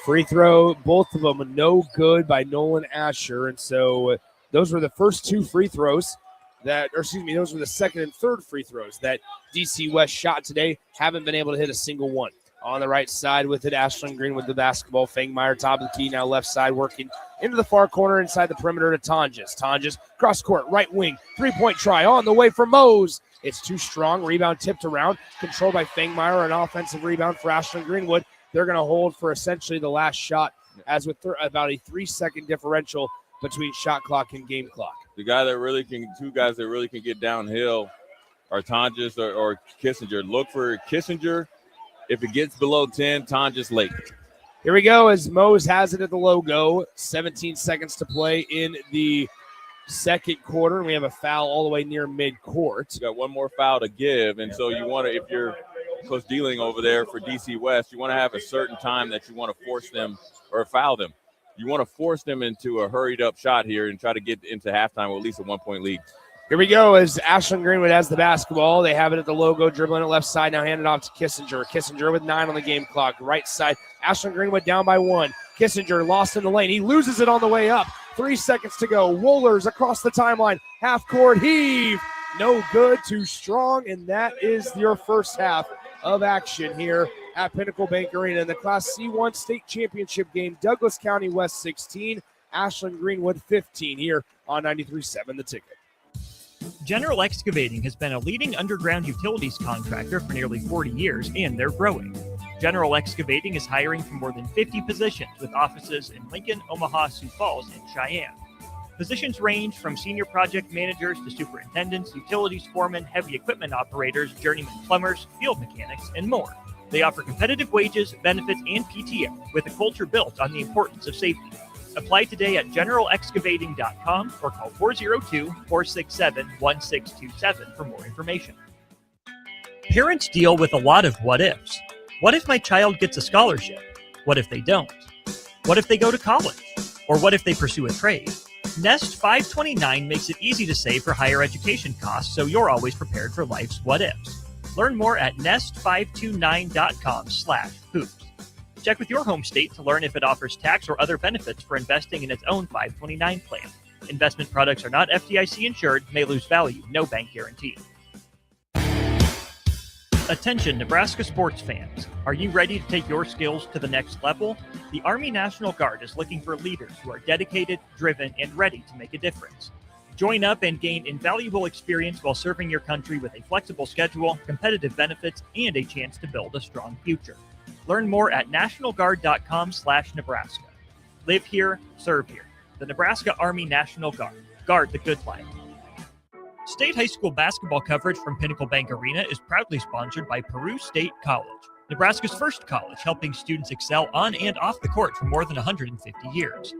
Free throw, both of them no good by Nolan Asher, and so those were the first 2 free throws. Those were the second and third free throws that DC West shot today. Haven't been able to hit a single one. On the right side with it, Ashland-Greenwood with the basketball. Fangmeyer top of the key, now left side, working into the far corner inside the perimeter to Tonjes. Tonjes, cross court, right wing, 3-point try on the way for Mose. It's too strong. Rebound tipped around, controlled by Fangmeyer. An offensive rebound for Ashland-Greenwood. They're going to hold for essentially the last shot, as with about a 3-second differential between shot clock and game clock. Two guys that really can get downhill are Tonjes or Kissinger. Look for Kissinger. If it gets below 10, Tonjes late. Here we go as Mose has it at the logo. 17 seconds to play in the second quarter. We have a foul all the way near midcourt. You got one more foul to give, and so you want to, if you're Coach Dealing over there for DC West, you want to have a certain time that you want to force them or foul them. You want to force them into a hurried up shot here and try to get into halftime with at least a 1-point lead. Here we go as Ashland-Greenwood has the basketball. They have it at the logo, dribbling it left side. Now handed off to Kissinger. Kissinger with 9 on the game clock. Right side, Ashland-Greenwood down by 1. Kissinger lost in the lane. He loses it on the way up. 3 seconds to go. Wohlers across the timeline. Half court heave. No good, too strong, and that is your first half of action here at Pinnacle Bank Arena in the Class C1 State Championship game. Douglas County West 16, Ashland-Greenwood 15 here on 93.7 The Ticket. General Excavating has been a leading underground utilities contractor for nearly 40 years, and they're growing. General Excavating is hiring for more than 50 positions with offices in Lincoln, Omaha, Sioux Falls, and Cheyenne. Positions range from senior project managers to superintendents, utilities foremen, heavy equipment operators, journeyman plumbers, field mechanics, and more. They offer competitive wages, benefits, and PTO with a culture built on the importance of safety. Apply today at generalexcavating.com or call 402-467-1627 for more information. Parents deal with a lot of what ifs. What if my child gets a scholarship? What if they don't? What if they go to college? Or what if they pursue a trade? Nest 529 makes it easy to save for higher education costs, so you're always prepared for life's what ifs. Learn more at nest529.com/hoops. Check with your home state to learn if it offers tax or other benefits for investing in its own 529 plan. Investment products are not FDIC insured, may lose value, no bank guarantee. Attention Nebraska sports fans. Are you ready to take your skills to the next level? The Army National Guard is looking for leaders who are dedicated, driven, and ready to make a difference. Join up and gain invaluable experience while serving your country with a flexible schedule, competitive benefits, and a chance to build a strong future. Learn more at nationalguard.com/Nebraska. Live here, serve here. The Nebraska Army National Guard. Guard the good life. State high school basketball coverage from Pinnacle Bank Arena is proudly sponsored by Peru State College, Nebraska's first college helping students excel on and off the court for more than 150 years.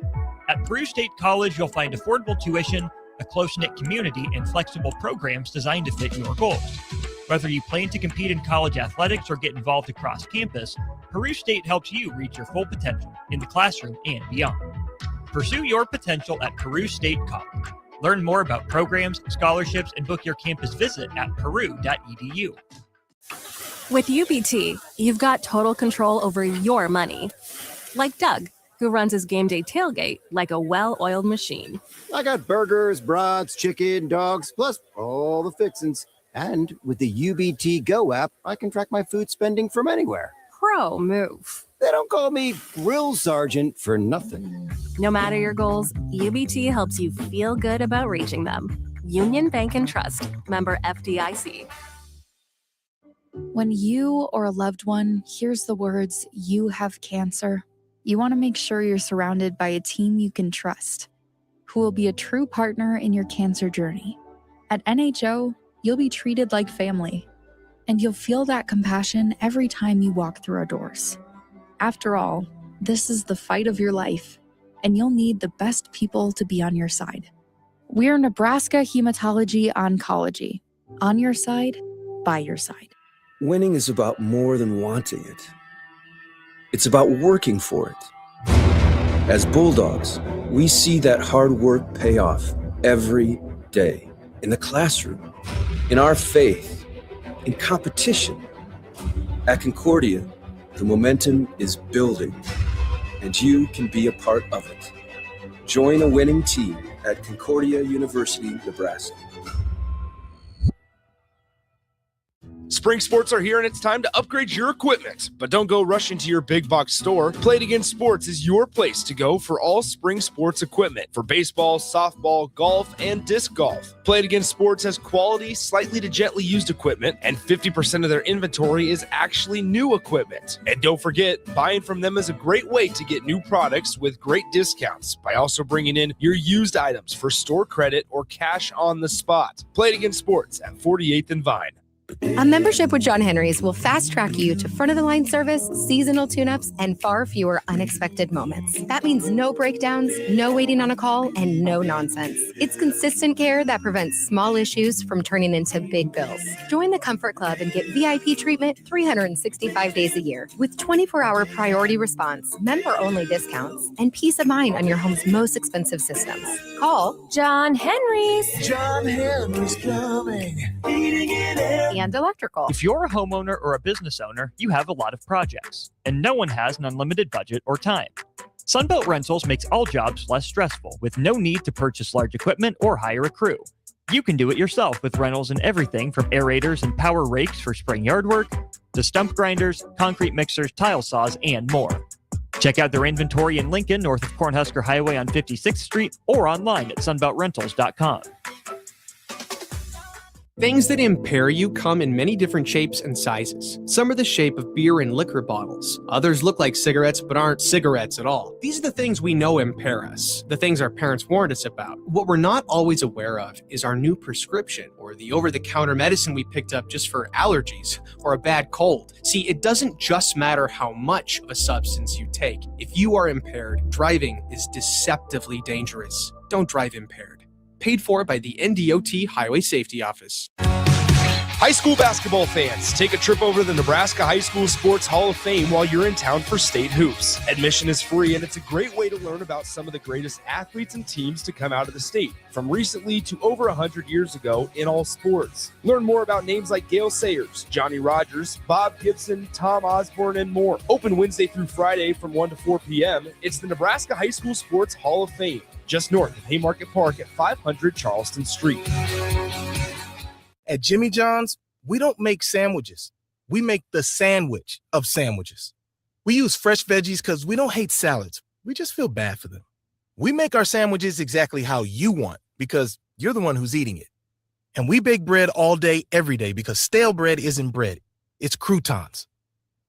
At Peru State College, you'll find affordable tuition, a close-knit community, and flexible programs designed to fit your goals. Whether you plan to compete in college athletics or get involved across campus, Peru State helps you reach your full potential in the classroom and beyond. Pursue your potential at Peru State College. Learn more about programs, scholarships, and book your campus visit at peru.edu. With UBT, you've got total control over your money. Like Doug, who runs his game day tailgate like a well-oiled machine. I got burgers, brats, chicken, dogs, plus all the fixins. And with the UBT Go app, I can track my food spending from anywhere. Pro move. They don't call me Grill Sergeant for nothing. No matter your goals, UBT helps you feel good about reaching them. Union Bank and Trust. Member FDIC. When you or a loved one hears the words, "You have cancer," you want to make sure you're surrounded by a team you can trust, who will be a true partner in your cancer journey. At NHO, you'll be treated like family, and you'll feel that compassion every time you walk through our doors. After all, this is the fight of your life, and you'll need the best people to be on your side. We're Nebraska Hematology Oncology. On your side, by your side. Winning is about more than wanting it. It's about working for it. As Bulldogs, we see that hard work pay off every day. In the classroom, in our faith, in competition. At Concordia, the momentum is building, and you can be a part of it. Join a winning team at Concordia University, Nebraska. Spring sports are here and it's time to upgrade your equipment. But don't go rushing to your big box store. Play It Again Sports is your place to go for all spring sports equipment for baseball, softball, golf, and disc golf. Play It Again Sports has quality, slightly to gently used equipment, and 50% of their inventory is actually new equipment. And don't forget, buying from them is a great way to get new products with great discounts by also bringing in your used items for store credit or cash on the spot. Play It Again Sports at 48th and Vine. A membership with John Henry's will fast-track you to front-of-the-line service, seasonal tune-ups, and far fewer unexpected moments. That means no breakdowns, no waiting on a call, and no nonsense. It's consistent care that prevents small issues from turning into big bills. Join the Comfort Club and get VIP treatment 365 days a year with 24-hour priority response, member-only discounts, and peace of mind on your home's most expensive systems. Call John Henry's. John Henry's Plumbing. And electrical. If you're a homeowner or a business owner, you have a lot of projects, and no one has an unlimited budget or time. Sunbelt Rentals makes all jobs less stressful with no need to purchase large equipment or hire a crew. You can do it yourself with rentals and everything from aerators and power rakes for spring yard work to stump grinders, concrete mixers, tile saws, and more. Check out their inventory in Lincoln, north of Cornhusker Highway on 56th Street, or online at sunbeltrentals.com. Things that impair you come in many different shapes and sizes. Some are the shape of beer and liquor bottles. Others look like cigarettes but aren't cigarettes at all. These are the things we know impair us, the things our parents warned us about. What we're not always aware of is our new prescription or the over-the-counter medicine we picked up just for allergies or a bad cold. See, it doesn't just matter how much of a substance you take. If you are impaired, driving is deceptively dangerous. Don't drive impaired. Paid for by the NDOT Highway Safety Office. High school basketball fans, take a trip over to the Nebraska High School Sports Hall of Fame while you're in town for state hoops. Admission is free, and it's a great way to learn about some of the greatest athletes and teams to come out of the state, from recently to over 100 years ago in all sports. Learn more about names like Gale Sayers, Johnny Rogers, Bob Gibson, Tom Osborne, and more. Open Wednesday through Friday from 1 to 4 p.m. It's the Nebraska High School Sports Hall of Fame, just north of Haymarket Park at 500 Charleston Street. At Jimmy John's, we don't make sandwiches. We make the sandwich of sandwiches. We use fresh veggies because we don't hate salads. We just feel bad for them. We make our sandwiches exactly how you want because you're the one who's eating it. And we bake bread all day, every day because stale bread isn't bread. It's croutons.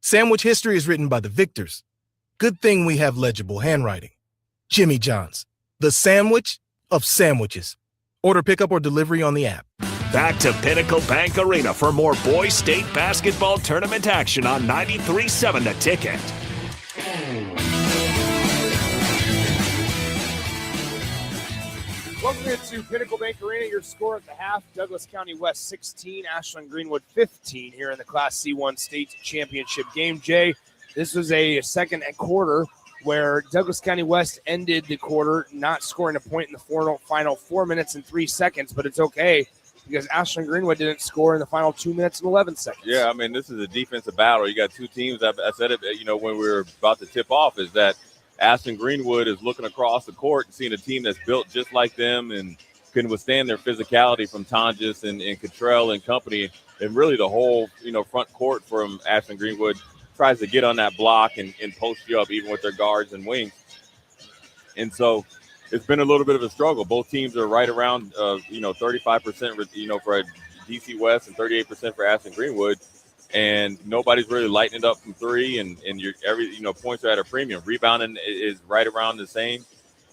Sandwich history is written by the victors. Good thing we have legible handwriting. Jimmy John's, the sandwich of sandwiches. Order pickup or delivery on the app. Back to Pinnacle Bank Arena for more Boys State basketball tournament action on 93.7 The Ticket. Welcome into Pinnacle Bank Arena. Your score at the half, Douglas County West 16, Ashland-Greenwood 15 here in the Class C1 State Championship game. Jay, this was a second and quarter where Douglas County West ended the quarter not scoring a point in the final 4 minutes and 3 seconds, but it's okay because Ashland-Greenwood didn't score in the final 2 minutes and 11 seconds. Yeah, I mean, this is a defensive battle. You got two teams. I said it, when we were about to tip off, is that Ashland-Greenwood is looking across the court and seeing a team that's built just like them and can withstand their physicality from Tonjes and Cottrell and company. And really the whole, front court from Ashland-Greenwood tries to get on that block and post you up even with their guards and wings. And so it's been a little bit of a struggle. Both teams are right around, 35%, for DC West and 38% for Ashland-Greenwood. And nobody's really lighting it up from three. And points are at a premium. Rebounding is right around the same.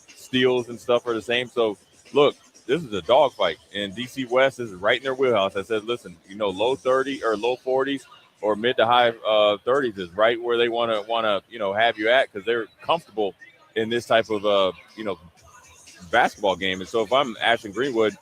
Steals and stuff are the same. So, look, this is a dogfight. And DC West is right in their wheelhouse. I said, listen, low 30 or low 40s or mid to high 30s is right where they want to have you at because they're comfortable in this type of, basketball game. And so if I'm Ashland-Greenwood,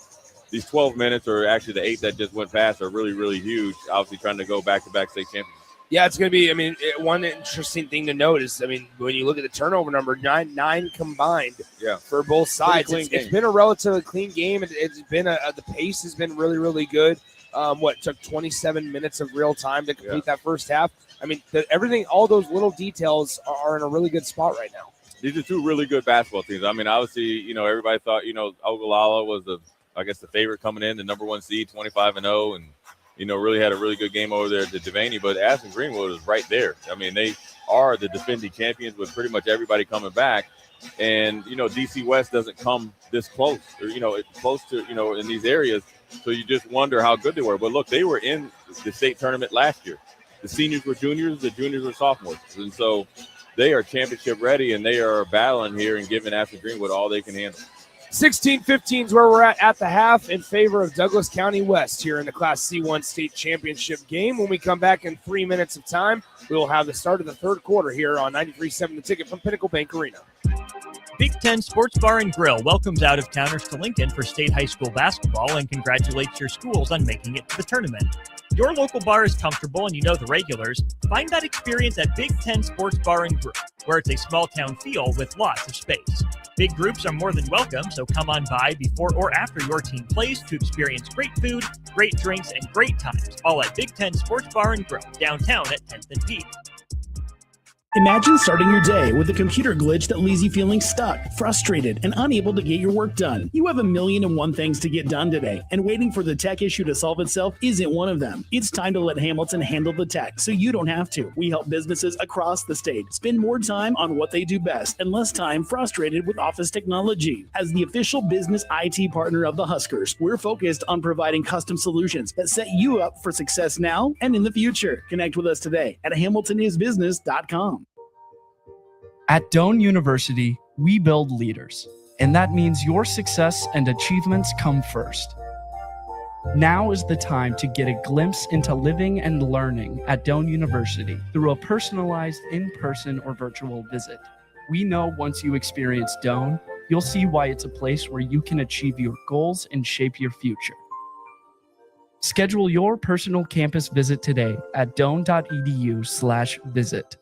these 12 minutes or actually the 8 that just went past are really, really huge, obviously trying to go back-to-back state champions. Yeah, it's going to be, one interesting thing to note is, when you look at the turnover number, nine combined for both sides. It's been a relatively clean game. It's been the pace has been really, really good. Took 27 minutes of real time to complete that first half. Everything, all those little details are in a really good spot right now. These are two really good basketball teams. Obviously, everybody thought, Ogallala was the favorite coming in, the number one seed, 25-0, and, really had a really good game over there at Devaney. But Ashland-Greenwood is right there. They are the defending champions with pretty much everybody coming back. And, DC West doesn't come this close or, close to, in these areas. So you just wonder how good they were. But, look, they were in the state tournament last year. The seniors were juniors. The juniors were sophomores. And so they are championship ready, and they are battling here and giving Ashland-Greenwood all they can handle. 16-15 is where we're at the half in favor of Douglas County West here in the Class C1 State Championship game. When we come back in 3 minutes of time, we will have the start of the third quarter here on 93.7 The Ticket from Pinnacle Bank Arena. Big Ten Sports Bar and Grill welcomes out-of-towners to Lincoln for state high school basketball and congratulates your schools on making it to the tournament. Your local bar is comfortable and you know the regulars. Find that experience at Big Ten Sports Bar and Grill, where it's a small-town feel with lots of space. Big groups are more than welcome, so come on by before or after your team plays to experience great food, great drinks, and great times, all at Big Ten Sports Bar and Grill, downtown at 10th and P. Imagine starting your day with a computer glitch that leaves you feeling stuck, frustrated, and unable to get your work done. You have 1,000,001 things to get done today, and waiting for the tech issue to solve itself isn't one of them. It's time to let Hamilton handle the tech so you don't have to. We help businesses across the state spend more time on what they do best and less time frustrated with office technology. As the official business IT partner of the Huskers, we're focused on providing custom solutions that set you up for success now and in the future. Connect with us today at hamiltonisbusiness.com. At Doane University, we build leaders, and that means your success and achievements come first. Now is the time to get a glimpse into living and learning at Doane University through a personalized in-person or virtual visit. We know once you experience Doane, you'll see why it's a place where you can achieve your goals and shape your future. Schedule your personal campus visit today at doane.edu/visit.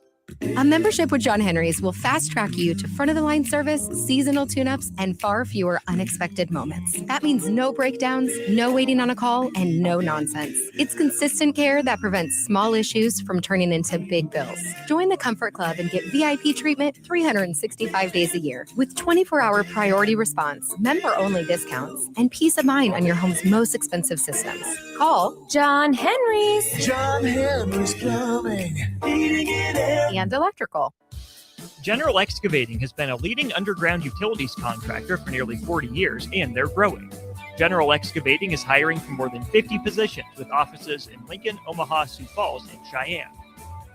A membership with John Henry's will fast track you to front of the line service, seasonal tune-ups, and far fewer unexpected moments. That means no breakdowns, no waiting on a call, and no nonsense. It's consistent care that prevents small issues from turning into big bills. Join the Comfort Club and get VIP treatment 365 days a year with 24-hour priority response, member-only discounts, and peace of mind on your home's most expensive systems. Call John Henry's. John Henry's Plumbing. Heating and air. And electrical. General Excavating has been a leading underground utilities contractor for nearly 40 years, and they're growing. General Excavating is hiring for more than 50 positions with offices in Lincoln, Omaha, Sioux Falls, and Cheyenne.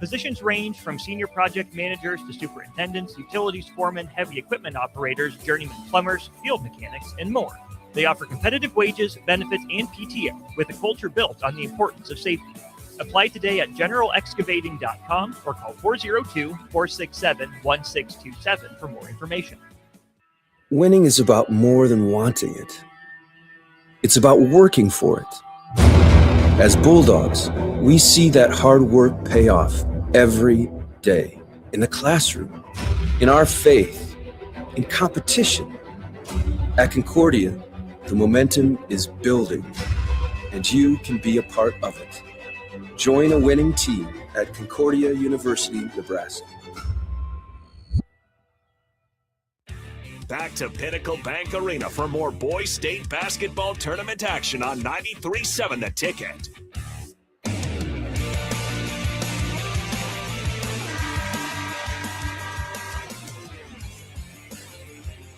Positions range from senior project managers to superintendents, utilities foremen, heavy equipment operators, journeyman plumbers, field mechanics, and more. They offer competitive wages, benefits, and PTO with a culture built on the importance of safety. Apply today at generalexcavating.com or call 402-467-1627 for more information. Winning is about more than wanting it. It's about working for it. As Bulldogs, we see that hard work pay off every day in the classroom, in our faith, in competition. At Concordia, the momentum is building, and you can be a part of it. Join a winning team at Concordia University, Nebraska. Back to Pinnacle Bank Arena for more boys state basketball tournament action on 93.7 The Ticket.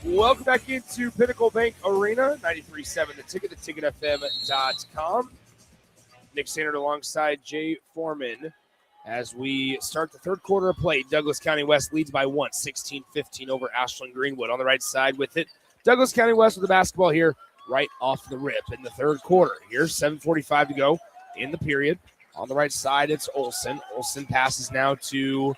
Welcome back into Pinnacle Bank Arena, 93.7 The Ticket, theticketfm.com. Nick Sainert alongside Jay Foreman as we start the third quarter of play. Douglas County West leads by 1, 16-15 over Ashland-Greenwood. On the right side with it, Douglas County West with the basketball here right off the rip in the third quarter. Here's 7:45 to go in the period. On the right side, it's Olsen. Olsen passes now to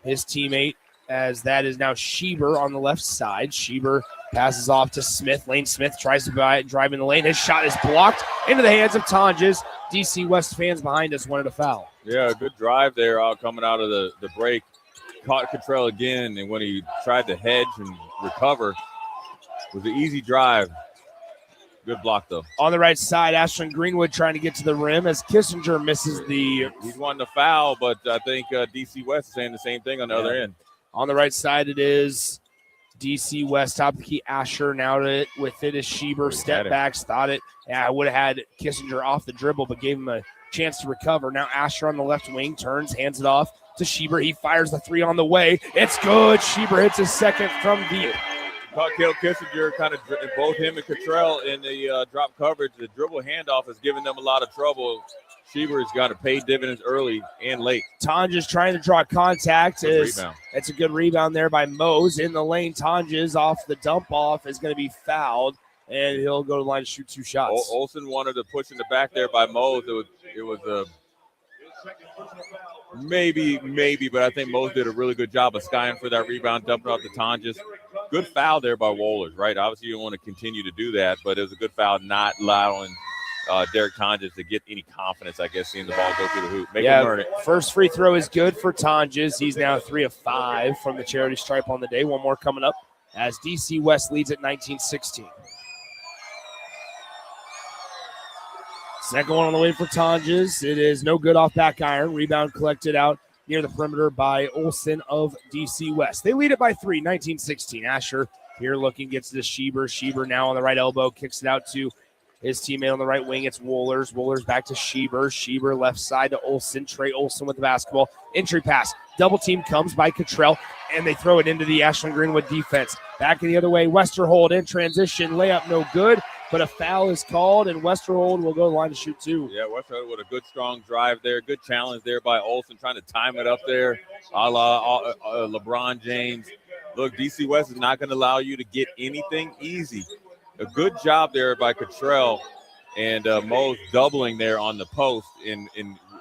his teammate, as that is now Schieber on the left side. Schieber passes off to Smith. Lane Smith tries to drive in the lane. His shot is blocked into the hands of Tonjes. DC West fans behind us wanted a foul. Yeah, a good drive there coming out of the break. Caught Cottrell again, and when he tried to hedge and recover, it was an easy drive. Good block, though. On the right side, Ashland-Greenwood trying to get to the rim as Kissinger misses the... He's wanting to foul, but I think DC West is saying the same thing on the other end. On the right side, it is DC West, top of the key. Asher now with it is Schieber. Step backs, thought it. Yeah, I would have had Kissinger off the dribble, but gave him a chance to recover. Now Asher on the left wing turns, hands it off to Schieber. He fires the three on the way. It's good. Schieber hits his second from the... Caught Cale Kissinger, kind of both him and Cottrell in the drop coverage. The dribble handoff has given them a lot of trouble. Schieber's got to pay dividends early and late. Tonjes trying to draw contact. It's a good rebound there by Mose in the lane. Tonjes off the dump off is going to be fouled, and he'll go to the line to shoot two shots. Olsen wanted to push in the back there by Mose. It was a maybe, but I think Mose did a really good job of skying for that rebound, dumping off the Tonjes. Good foul there by Wohlers, right? Obviously, you don't want to continue to do that, but it was a good foul, not allowing Derek Tonjes to get any confidence, I guess, seeing the ball go through the hoop. Make him earn it. First free throw is good for Tonjes. He's now 3 of 5 from the charity stripe on the day. One more coming up as DC West leads at 19-16. Second one on the way for Tonjes. It is no good off back iron. Rebound collected out near the perimeter by Olsen of DC West. They lead it by 3, 19-16. Asher here looking, gets to Schieber. Schieber now on the right elbow, kicks it out to his teammate on the right wing. It's Wohlers. Wohlers back to Schieber. Schieber left side to Olsen. Trey Olsen with the basketball. Entry pass. Double team comes by Cottrell, and they throw it into the Ashland-Greenwood defense. Back the other way, Westerhold in transition. Layup no good, but a foul is called, and Westerhold will go to the line to shoot 2. Yeah, Westerhold with a good, strong drive there. Good challenge there by Olsen, trying to time it up there, a la LeBron James. Look, DC West is not going to allow you to get anything easy. A good job there by Cottrell and Mose doubling there on the post, and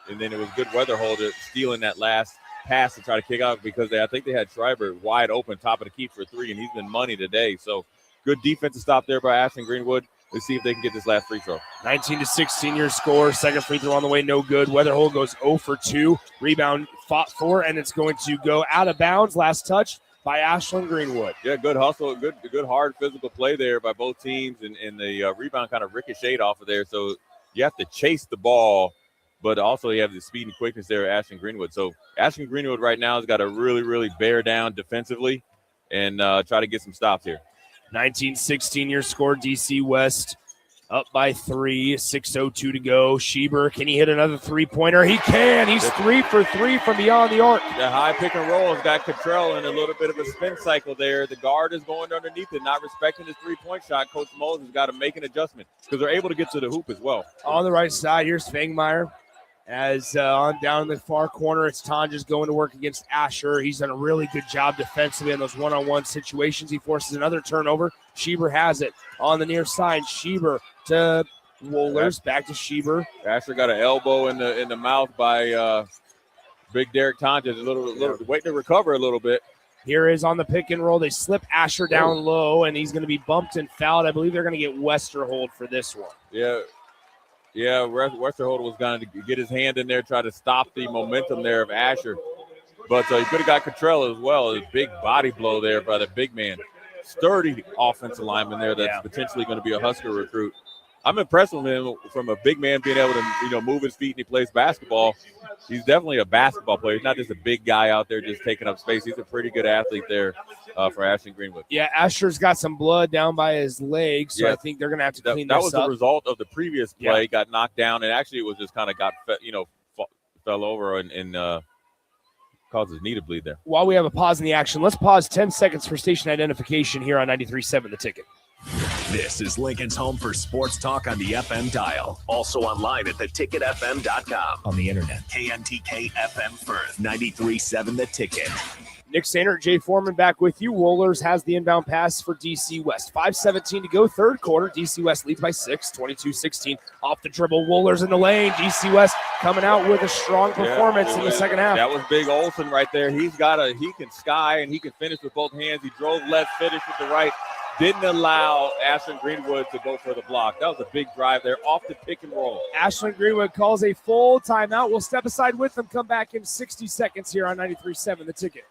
then it was good Weatherhold stealing that last pass to try to kick out, because I think they had Schreiber wide open, top of the key for 3, and he's been money today. So good defensive stop there by Ashland-Greenwood. Let's see if they can get this last free throw. 19-16 your score. Second free throw on the way, no good. Weatherhold goes 0 for 2. Rebound fought for, and it's going to go out of bounds. Last touch by Ashland-Greenwood. Yeah, good hustle, good hard physical play there by both teams, and the rebound kind of ricocheted off of there. So you have to chase the ball, but also you have the speed and quickness there at Ashland-Greenwood. So Ashland-Greenwood right now has got to really, really bear down defensively and try to get some stops here. 19-16 your score. DC West up by 3, 6:02 to go. Schieber, can he hit another three-pointer? He can. He's 3 for 3 from beyond the arc. The high pick and roll has got Cottrell in a little bit of a spin cycle there. The guard is going underneath it, not respecting his three-point shot. Coach Mose has got to make an adjustment because they're able to get to the hoop as well. On the right side, here's Fangmeyer. As on down in the far corner, it's Tonjes going to work against Asher. He's done a really good job defensively in those one-on-one situations. He forces another turnover. Schieber has it on the near side. Schieber to Wohlers, back to Schieber. Asher got an elbow in the mouth by Big Derek Tonjes. A little waiting to recover a little bit. Here is on the pick and roll. They slip Asher down low, and he's going to be bumped and fouled. I believe they're going to get Westerhold for this one. Yeah, Westerhold was going to get his hand in there, try to stop the momentum there of Asher. But he could have got Cottrell as well. A big body blow there by the big man. Sturdy offensive lineman there that's potentially going to be a Husker recruit. I'm impressed with him from a big man being able to, move his feet and he plays basketball. He's definitely a basketball player. He's not just a big guy out there just taking up space. He's a pretty good athlete there for Ashland-Greenwood. Yeah, Asher's got some blood down by his leg, so I think they're going to have to clean this up. That was the result of the previous play. Got knocked down, and actually it was just kind of fell over and caused his knee to bleed there. While we have a pause in the action, let's pause 10 seconds for station identification here on 93.7 The Ticket. This is Lincoln's home for sports talk on the FM dial. Also online at theticketfm.com. On the internet, KNTK FM Firth, 93.7 The Ticket. Nick Sainer, Jay Foreman back with you. Wohlers has the inbound pass for DC West. 5:17 to go, third quarter. DC West leads by 6, 22-16. Off the dribble, Wohlers in the lane. DC West coming out with a strong performance in the second half. That was Big Olsen right there. He can sky and he can finish with both hands. He drove left, finished with the right. Didn't allow Ashland-Greenwood to go for the block. That was a big drive there off the pick and roll. Ashland-Greenwood calls a full timeout. We'll step aside with them, come back in 60 seconds here on 93.7 The Ticket.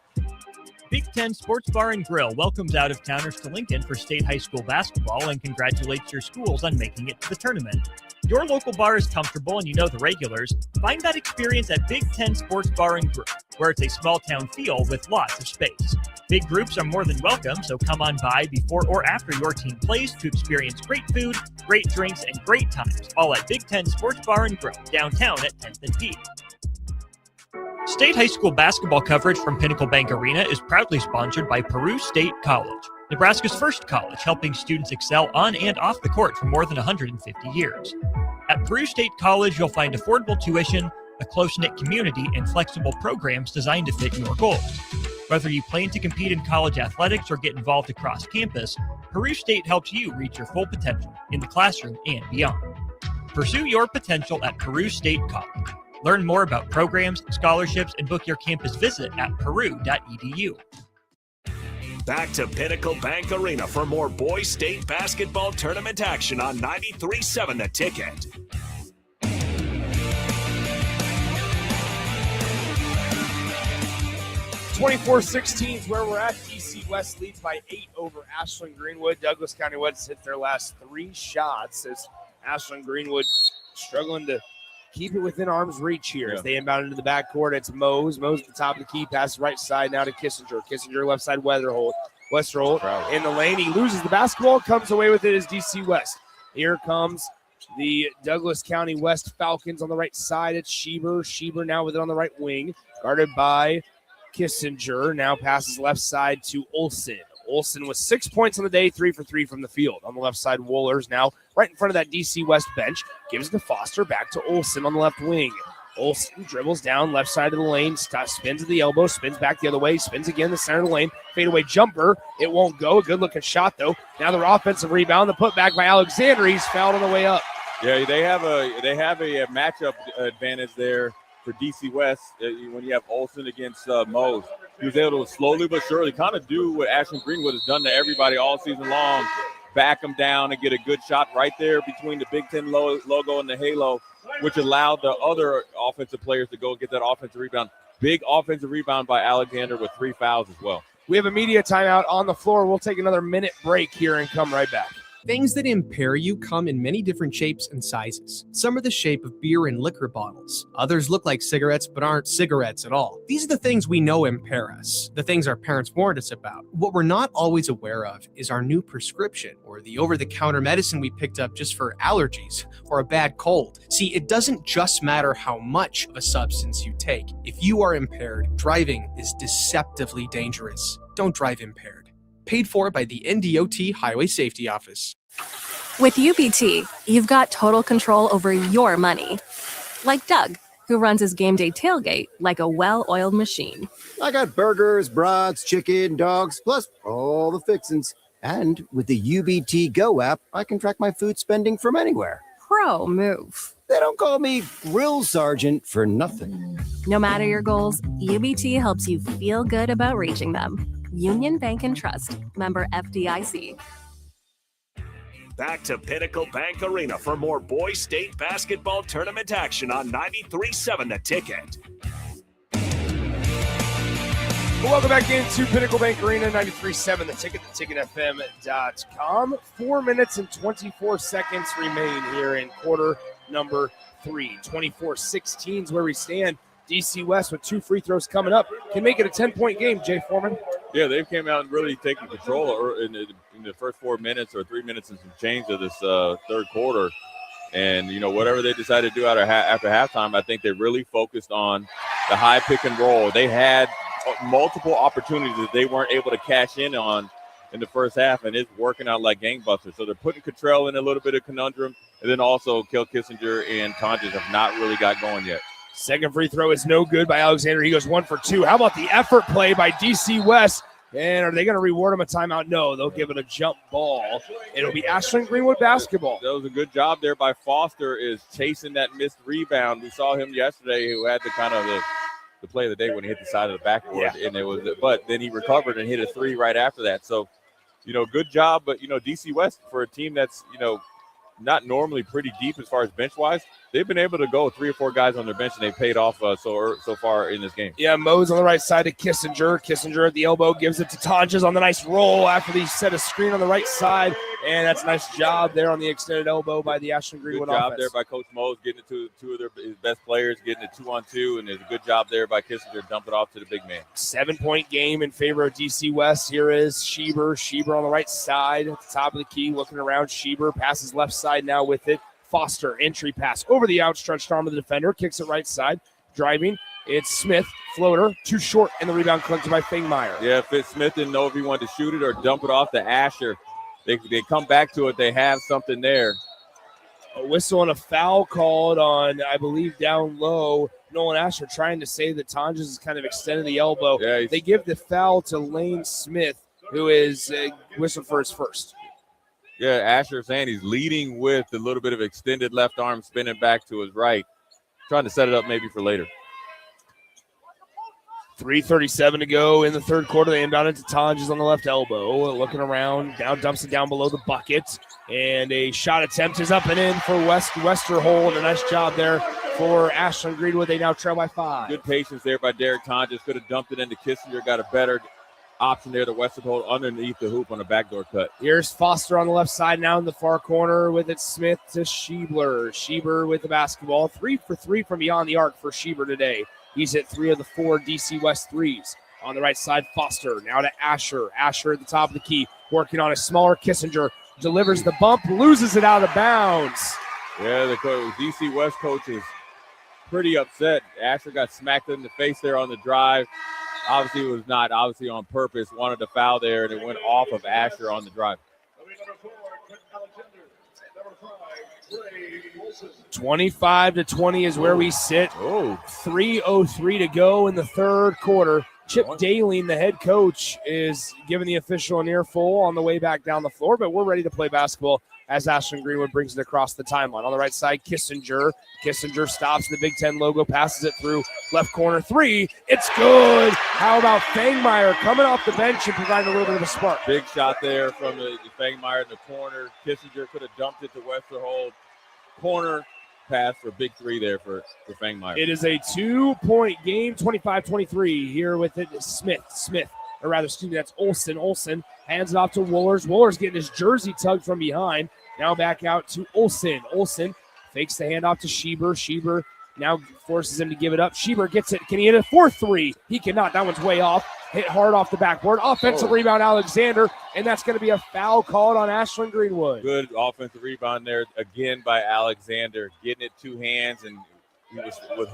Big Ten Sports Bar and Grill welcomes out-of-towners to Lincoln for state high school basketball and congratulates your schools on making it to the tournament. Your local bar is comfortable and you know the regulars. Find that experience at Big Ten Sports Bar and Grill, where it's a small-town feel with lots of space. Big groups are more than welcome, so come on by before or after your team plays to experience great food, great drinks, and great times, all at Big Ten Sports Bar and Grill, downtown at 10th and P. State high school basketball coverage from Pinnacle Bank Arena is proudly sponsored by Peru State College, Nebraska's first college, helping students excel on and off the court for more than 150 years. At Peru State College, you'll find affordable tuition, a close-knit community, and flexible programs designed to fit your goals. Whether you plan to compete in college athletics or get involved across campus, Peru State helps you reach your full potential in the classroom and beyond. Pursue your potential at Peru State College. Learn more about programs, scholarships, and book your campus visit at peru.edu. Back to Pinnacle Bank Arena for more Boys State basketball tournament action on 93.7 The Ticket. 24-16 is where we're at. DC West leads by 8 over Ashland-Greenwood. Douglas County West hit their last 3 shots as Ashland-Greenwood struggling to keep it within arm's reach here as they inbound into the backcourt. It's Mose. Mose at the top of the key, passes right side now to Kissinger. Kissinger left side, Westerholt in the lane. He loses the basketball, comes away with it as DC West. Here comes the Douglas County West Falcons on the right side. It's Schieber. Schieber now with it on the right wing, guarded by Kissinger. Now passes left side to Olsen. Olsen with 6 points on the day, 3 for 3 from the field. On the left side, Wohlers now right in front of that DC West bench. Gives it to Foster, back to Olsen on the left wing. Olsen dribbles down left side of the lane, spins at the elbow, spins back the other way, spins again the center of the lane. Fadeaway jumper. It won't go. A good-looking shot, though. Now the offensive rebound. The putback by Alexander. He's fouled on the way up. Yeah, they have a matchup advantage there for DC West when you have Olsen against Mose. He was able to slowly but surely kind of do what Ashland-Greenwood has done to everybody all season long, back him down and get a good shot right there between the Big Ten logo and the halo, which allowed the other offensive players to go get that offensive rebound. Big offensive rebound by Alexander with 3 fouls as well. We have a media timeout on the floor. We'll take another minute break here and come right back. Things that impair you come in many different shapes and sizes. Some are the shape of beer and liquor bottles. Others look like cigarettes but aren't cigarettes at all. These are the things we know impair us, the things our parents warned us about. What we're not always aware of is our new prescription or the over-the-counter medicine we picked up just for allergies or a bad cold. See, it doesn't just matter how much of a substance you take. If you are impaired, driving is deceptively dangerous. Don't drive impaired. Paid for by the NDOT Highway Safety Office. With UBT, you've got total control over your money. Like Doug, who runs his game day tailgate like a well-oiled machine. I got burgers, brats, chicken, dogs, plus all the fixins. And with the UBT Go app, I can track my food spending from anywhere. Pro move. They don't call me Grill Sergeant for nothing. No matter your goals, UBT helps you feel good about reaching them. Union Bank and Trust. Member FDIC. Back to Pinnacle Bank Arena for more Boys State basketball tournament action on 93.7 The Ticket. Well, welcome back into Pinnacle Bank Arena, 93.7 The Ticket, theticketfm.com. 4 minutes and 24 seconds remain here in quarter number 3. 24-16 is where we stand. DC West with 2 free throws coming up can make it a 10-point game, Jay Foreman. Yeah, they've came out and really taken control in the first 4 minutes or 3 minutes and some change of this third quarter. And, you know, whatever they decided to do after halftime, I think they really focused on the high pick and roll. They had multiple opportunities that they weren't able to cash in on in the first half, and it's working out like gangbusters. So they're putting Cottrell in a little bit of conundrum, and then also Kel Kissinger and Tonjes have not really got going yet. Second free throw is no good by Alexander. He goes 1 for 2. How about the effort play by DC West? And are they going to reward him a timeout? No, they'll give it a jump ball. It'll be Ashland-Greenwood basketball. That was a good job there by Foster, is chasing that missed rebound. We saw him yesterday who had the kind of the play of the day when he hit the side of the backboard. Yeah. And it was, but then he recovered and hit a 3 right after that. So, you know, good job. But, you know, DC West, for a team that's, you know, not normally pretty deep as far as bench-wise, they've been able to go 3 or 4 guys on their bench, and they paid off so far in this game. Yeah, Mose on the right side to Kissinger. Kissinger at the elbow gives it to Tonjes on the nice roll after they set a screen on the right side, and that's a nice job there on the extended elbow by the Ashland-Greenwood offense. Good job there by Coach Mose, getting it to 2 of his best players, getting it 2-on-2, and there's a good job there by Kissinger, dump it off to the big man. 7-point game in favor of DC West. Here is Schieber. Schieber on the right side at the top of the key, looking around. Schieber passes left side now with it. Foster, entry pass over the outstretched arm of the defender, kicks it right side, driving. It's Smith, floater, too short, and the rebound collected by Fingmeyer. Yeah, Smith didn't know if he wanted to shoot it or dump it off to Asher. They come back to it. They have something there. A whistle and a foul called on, I believe, down low. Nolan Asher trying to say that Tonjes is kind of extending the elbow. Yeah, they give the foul to Lane Smith, who is whistled for his first. Yeah, Asher saying he's leading with a little bit of extended left arm, spinning back to his right, trying to set it up maybe for later. 3:37 to go in the third quarter. They inbound it to Tonjes on the left elbow. Looking around, down, dumps it down below the bucket. And a shot attempt is up and in for Westerholt. And a nice job there for Ashland-Greenwood. They now trail by 5. Good patience there by Derek Tonjes. Could have dumped it into Kissinger, got a better option there. The Western hold underneath the hoop on a backdoor cut. Here's Foster on the left side now in the far corner with it. Smith to Schiebler. Schiebler with the basketball. 3 for 3 from beyond the arc for Schiebler today. He's hit 3 of the 4 DC West threes. On the right side, Foster. Now to Asher. Asher at the top of the key. Working on a smaller Kissinger. Delivers the bump. Loses it out of bounds. Yeah, the DC West coach is pretty upset. Asher got smacked in the face there on the drive. Obviously, it was not on purpose. Wanted to foul there, and it went off of Asher on the drive. 25-20 is where we sit. 3:03 to go in the third quarter. Chip Daling, the head coach, is giving the official an earful on the way back down the floor, but we're ready to play basketball as Ashland-Greenwood brings it across the timeline. On the right side, Kissinger. Kissinger stops the Big Ten logo, passes it through left corner 3. It's good. How about Fangmeyer coming off the bench and providing a little bit of a spark? Big shot there from the Fangmeyer in the corner. Kissinger could have dumped it to Westerhold. Corner pass for big 3 there for Fangmeyer. It is a 2-point game, 25-23 here with it. That's Olsen. Olsen hands it off to Woolers. Woolers getting his jersey tugged from behind. Now back out to Olsen. Olsen fakes the handoff to Schieber. Schieber now forces him to give it up. Schieber gets it. Can he hit a 4-3? He cannot. That one's way off. Hit hard off the backboard. Offensive rebound, Alexander, and that's going to be a foul called on Ashland-Greenwood. Good offensive rebound there again by Alexander, getting it 2 hands, and he withstood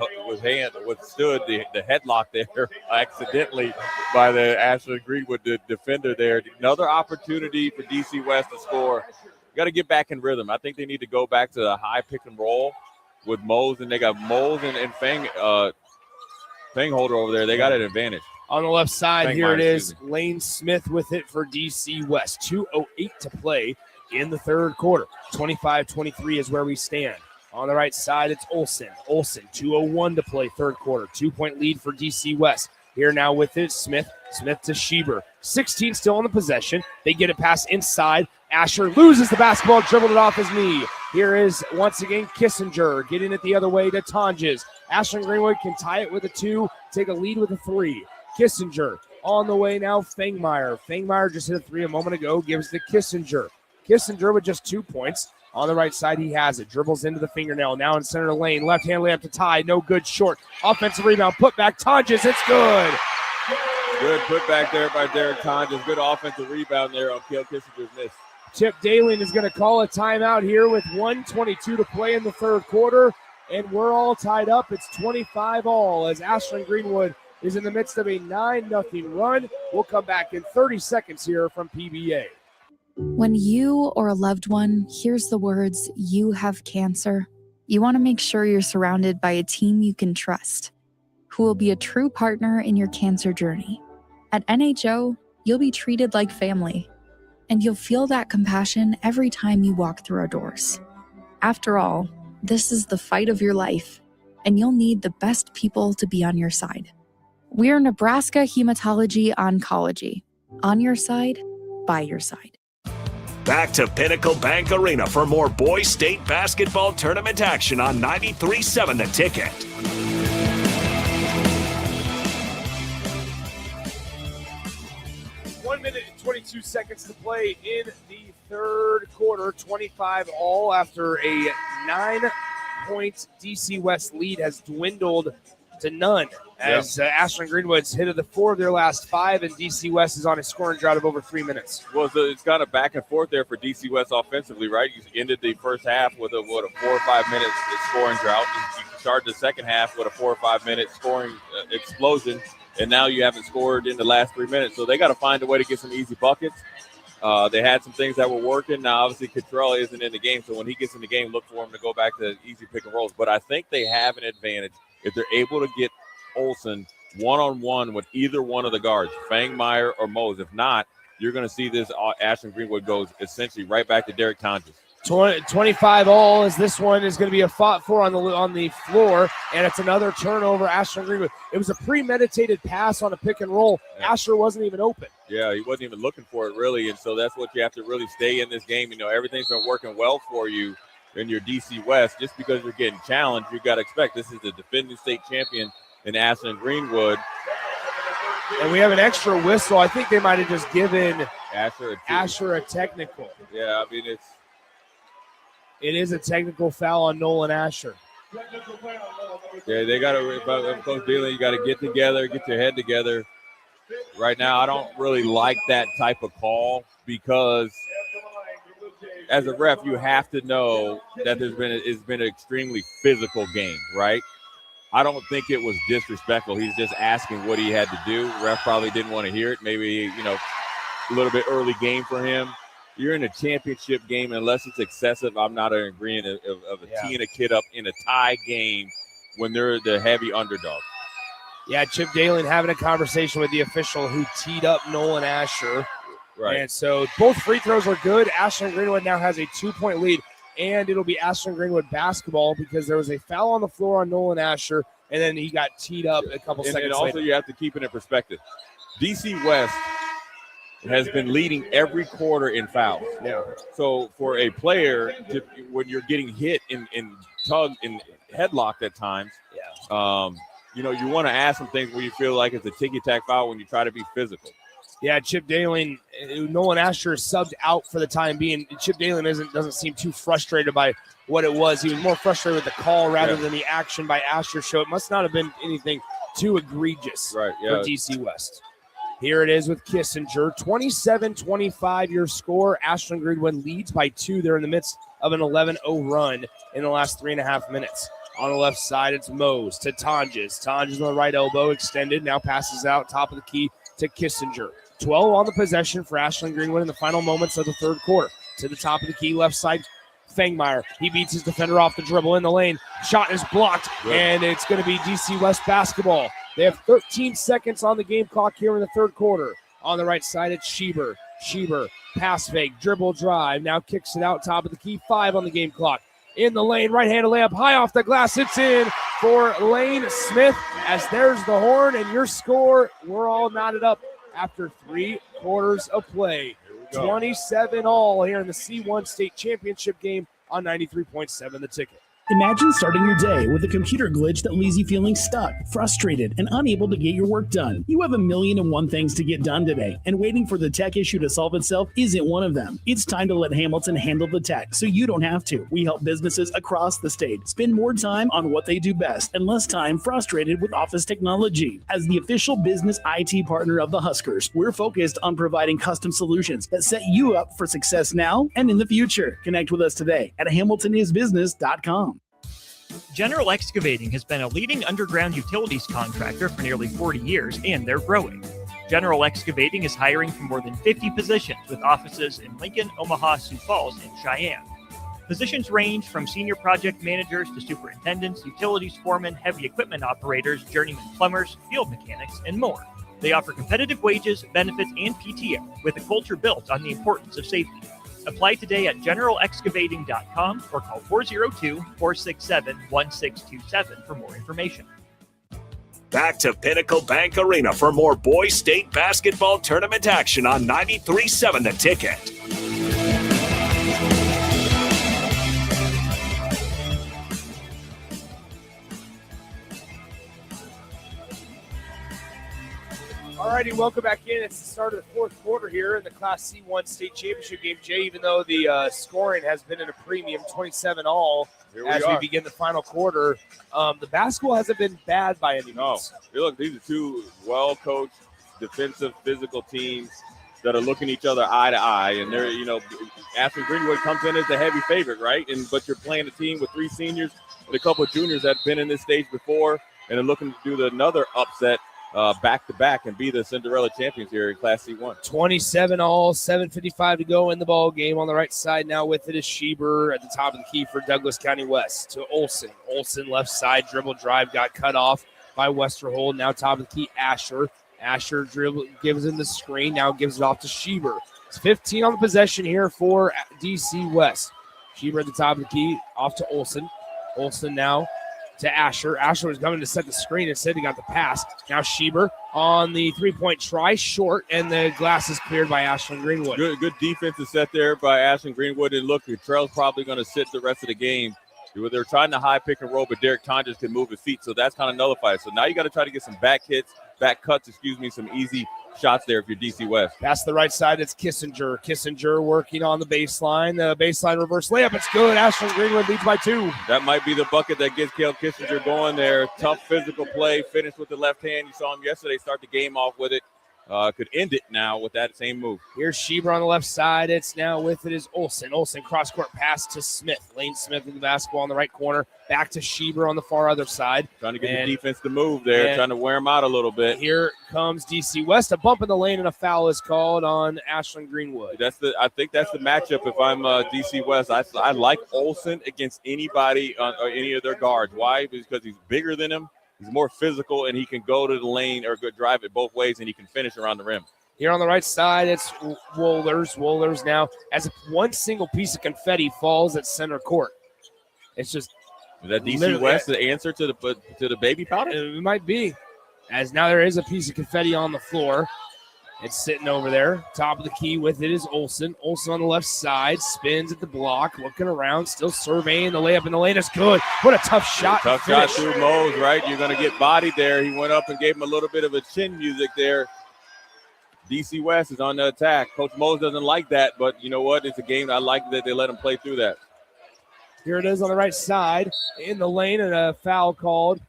the headlock there accidentally by the Ashland-Greenwood defender there. Another opportunity for DC West to score. Got to get back in rhythm. I think they need to go back to the high pick and roll with Mose, and they got Mose and Fangholder over there. They got an advantage. On the left side, here it is. Lane Smith with it for DC West. 2:08 to play in the third quarter. 25-23 is where we stand. On the right side, it's Olsen. Olsen, 2:01 to play third quarter. 2-point lead for DC West. Here now with it, Smith. Smith to Schieber. 16 still on the possession. They get it past inside. Asher loses the basketball, dribbled it off his knee. Here is, once again, Kissinger getting it the other way to Tonjes. Ashland-Greenwood can tie it with a 2, take a lead with a 3. Kissinger on the way now, Fangmeyer. Fangmeyer just hit a 3 a moment ago, gives to Kissinger. Kissinger with just 2 points. On the right side, he has it. Dribbles into the fingernail. Now in center lane. Left-hand layup to tie. No good. Short. Offensive rebound. Put back. Tonjes. It's good. Good put back there by Derek Tonjes. Good offensive rebound there on Kale Kissinger's miss. Chip Daling is going to call a timeout here with 1:22 to play in the third quarter, and we're all tied up. It's 25-all as Ashland-Greenwood is in the midst of a 9-0 run. We'll come back in 30 seconds here from PBA. When you or a loved one hears the words, "You have cancer," you want to make sure you're surrounded by a team you can trust, who will be a true partner in your cancer journey. At NHO, you'll be treated like family, and you'll feel that compassion every time you walk through our doors. After all, this is the fight of your life, and you'll need the best people to be on your side. We're Nebraska Hematology Oncology. On your side, by your side. Back to Pinnacle Bank Arena for more Boys State basketball tournament action on 93.7 The Ticket. One minute and 22 seconds to play in the third quarter. 25-all after a 9-point DC West lead has dwindled to none. As Ashland-Greenwood's hit of the 4 of their last 5, and DC West is on a scoring drought of over 3 minutes. Well, it's kind of back and forth there for DC West offensively, right? You ended the first half with a 4 or 5 minute scoring drought. You started the second half with a 4 or 5 minute scoring explosion, and now you haven't scored in the last 3 minutes. So they got to find a way to get some easy buckets. They had some things that were working. Now, obviously, Cottrell isn't in the game, so when he gets in the game, look for him to go back to easy pick and rolls. But I think they have an advantage if they're able to get Olsen one-on-one with either one of the guards, Fangmeyer or Mose. If not, you're going to see this Ashland-Greenwood goes essentially right back to Derek Tonjes. 25-all as this one is going to be a fought for on the floor, and it's another turnover. Ashland-Greenwood. It was a premeditated pass on a pick and roll. Yeah. Asher wasn't even open. Yeah, he wasn't even looking for it really, and so that's what you have to really stay in this game. You know, everything's been working well for you in your DC West. Just because you're getting challenged, you got to expect this is the defending state champion in Ashland-Greenwood. And we have an extra whistle. I think they might have just given Asher a technical. Yeah, I mean, It is a technical foul on Nolan Asher. Yeah, they got to, Coach Dillon, you got to get together, get your head together. Right now, I don't really like that type of call because as a ref, you have to know that it's been an extremely physical game, right? I don't think it was disrespectful. He's just asking what he had to do. Ref probably didn't want to hear it. Maybe, a little bit early game for him. You're in a championship game. Unless it's excessive, I'm not in agreement of teeing a kid up in a tie game when they're the heavy underdog. Yeah, Chip Dalen having a conversation with the official who teed up Nolan Asher. Right. And so both free throws are good. Ashland-Greenwood now has a 2-point lead, and it'll be Ashland-Greenwood basketball because there was a foul on the floor on Nolan Asher, and then he got teed up a couple seconds And also later. you have to keep it in perspective. DC West has been leading every quarter in fouls. Yeah. So for a player, when you're getting hit in tug in headlocked at times, you want to ask some things where you feel like it's a ticky-tack foul when you try to be physical. Yeah, Chip Dalen, Nolan Asher subbed out for the time being. Chip Dalen doesn't seem too frustrated by what it was. He was more frustrated with the call rather than the action by Asher. So it must not have been anything too egregious for DC West. Here it is with Kissinger. 27-25 your score. Ashland-Greenwood leads by 2. They're in the midst of an 11-0 run in the last 3.5 minutes. On the left side, it's Mose to Tonjes. Tonjes on the right elbow, extended. Now passes out, top of the key to Kissinger. 12 on the possession for Ashland-Greenwood in the final moments of the third quarter. To the top of the key, left side, Fangmeyer. He beats his defender off the dribble in the lane. Shot is blocked, and it's going to be DC West basketball. They have 13 seconds on the game clock here in the third quarter. On the right side, it's Schieber. Schieber, pass fake, dribble drive. Now kicks it out, top of the key. 5 on the game clock. In the lane, right-handed layup, high off the glass. It's in for Lane Smith as there's the horn, and your score, we're all knotted up after 3 quarters of play. 27 all here in the C1 State Championship game on 93.7 The Ticket. Imagine starting your day with a computer glitch that leaves you feeling stuck, frustrated, and unable to get your work done. You have 1,000,001 things to get done today, and waiting for the tech issue to solve itself isn't one of them. It's time to let Hamilton handle the tech so you don't have to. We help businesses across the state spend more time on what they do best and less time frustrated with office technology. As the official business IT partner of the Huskers, we're focused on providing custom solutions that set you up for success now and in the future. Connect with us today at hamiltonisbusiness.com. General Excavating has been a leading underground utilities contractor for nearly 40 years, and they're growing. General Excavating is hiring for more than 50 positions with offices in Lincoln, Omaha, Sioux Falls, and Cheyenne. Positions range from senior project managers to superintendents, utilities foremen, heavy equipment operators, journeyman plumbers, field mechanics, and more. They offer competitive wages, benefits, and PTO with a culture built on the importance of safety. Apply today at generalexcavating.com or call 402-467-1627 for more information. Back to Pinnacle Bank Arena for more Boys State basketball tournament action on 93.7 The Ticket. Alrighty, welcome back in. It's the start of the fourth quarter here in the Class C1 State Championship game. Jay, even though the scoring has been at a premium, 27 all, as we begin the final quarter, the basketball hasn't been bad by any means. No, look, these are two well-coached, defensive, physical teams that are looking each other eye to eye, and they're, Ashland-Greenwood comes in as the heavy favorite, right? But you're playing a team with 3 seniors and a couple of juniors that have been in this stage before, and are looking to do another upset back-to-back and be the Cinderella champions here in Class C1. 27 all, 7:55 to go in the ball game. On the right side now with it is Schieber at the top of the key for Douglas County West to Olson. Olson left side, dribble drive, got cut off by Westerhold. Now top of the key, Asher. Asher dribble, gives him the screen, now gives it off to Schieber. It's 15 on the possession here for DC West. Schieber at the top of the key, off to Olson. Olson now to Asher. Asher was coming to set the screen. Instead, he got the pass. Now Schieber on the three-point try, short, and the glass is cleared by Ashland-Greenwood. Good defense is set there by Ashland-Greenwood. And look, Trell's probably going to sit the rest of the game They're trying to high pick and roll, but Derek Tonjes can move his feet, so that's kind of nullified. So now you got to try to get some back cuts, some easy shots there if you're DC West. Past the right side, it's Kissinger. Kissinger working on the baseline. The baseline reverse layup. It's good. Ashland-Greenwood leads by 2. That might be the bucket that gets Caleb Kissinger going there. Tough physical play. Finished with the left hand. You saw him yesterday start the game off with it. Could end it now with that same move. Here's Schieber on the left side. It's now with it is Olsen. Olsen cross-court pass to Smith. Lane Smith with the basketball in the right corner. Back to Schieber on the far other side. Trying to get the defense to move there. Trying to wear him out a little bit. Here comes DC West. A bump in the lane and a foul is called on Ashland-Greenwood. I think that's the matchup if I'm DC West. I like Olsen against anybody or any of their guards. Why? Because he's bigger than him. He's more physical, and he can go to the lane or go drive it both ways, and he can finish around the rim. Here on the right side, it's Wohlers. Wohlers now, as one single piece of confetti falls at center court. It's just is that DC West the answer to the baby powder? It might be, as now there is a piece of confetti on the floor. It's sitting over there. Top of the key with it is Olsen. Olsen on the left side, spins at the block, looking around, still surveying the layup in the lane. It's good. What a tough shot. Tough shot through Mose, right? You're going to get bodied there. He went up and gave him a little bit of a chin music there. DC West is on the attack. Coach Mose doesn't like that, but you know what? It's a game. I like that they let him play through that. Here it is on the right side in the lane, and a foul called.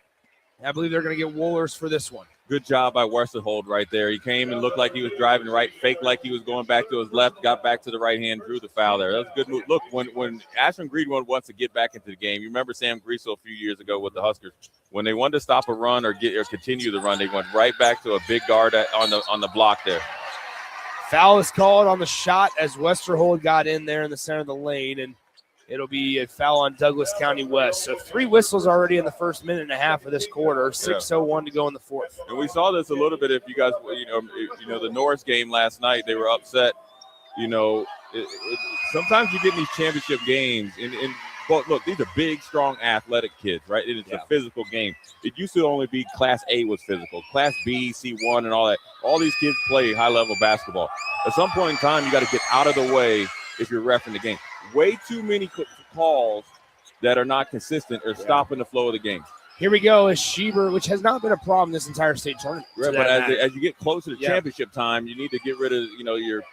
I believe they're going to get Wohlers for this one. Good job by Westerhold right there. He came and looked like he was driving right, faked like he was going back to his left, got back to the right hand, drew the foul there. That was a good move. Look, when Ashland-Greenwood wants to get back into the game, you remember Sam Griesel a few years ago with the Huskers. When they wanted to stop a run or continue the run, they went right back to a big guard on the block there. Foul is called on the shot as Westerhold got in there in the center of the lane, and it'll be a foul on Douglas County West. So 3 whistles already in the first minute and a half of this quarter. 6:01 to go in the fourth. And we saw this a little bit. If you guys, the Norris game last night, they were upset. Sometimes you get in these championship games, but look, these are big, strong, athletic kids, right? It is a physical game. It used to only be Class A was physical. Class B, C1, and all that. All these kids play high-level basketball. At some point in time, you got to get out of the way if you're reffing the game. Way too many calls that are not consistent or stopping the flow of the game. Here we go as Schieber, which has not been a problem this entire state tournament. Right, but as you get closer to championship time, you need to get rid of, your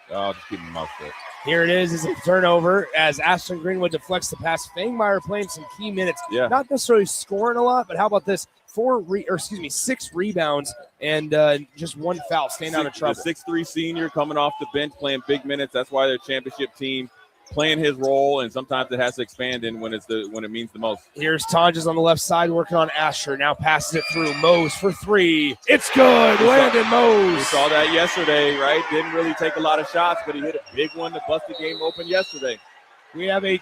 just keep my mouth shut. Here it is a turnover as Ashland-Greenwood deflects the pass. Fangmeyer playing some key minutes. Yeah. Not necessarily scoring a lot, but how about this? 6 rebounds and just 1 foul, staying out of trouble. The 6'3" senior coming off the bench playing big minutes. That's why they're a championship team. Playing his role, and sometimes it has to expand in when it means the most. Here's Tonjes on the left side working on Asher. Now passes it through. Mose for 3. It's good. Landon Mose. We saw that yesterday, right? Didn't really take a lot of shots, but he hit a big one to bust the game open yesterday. We have a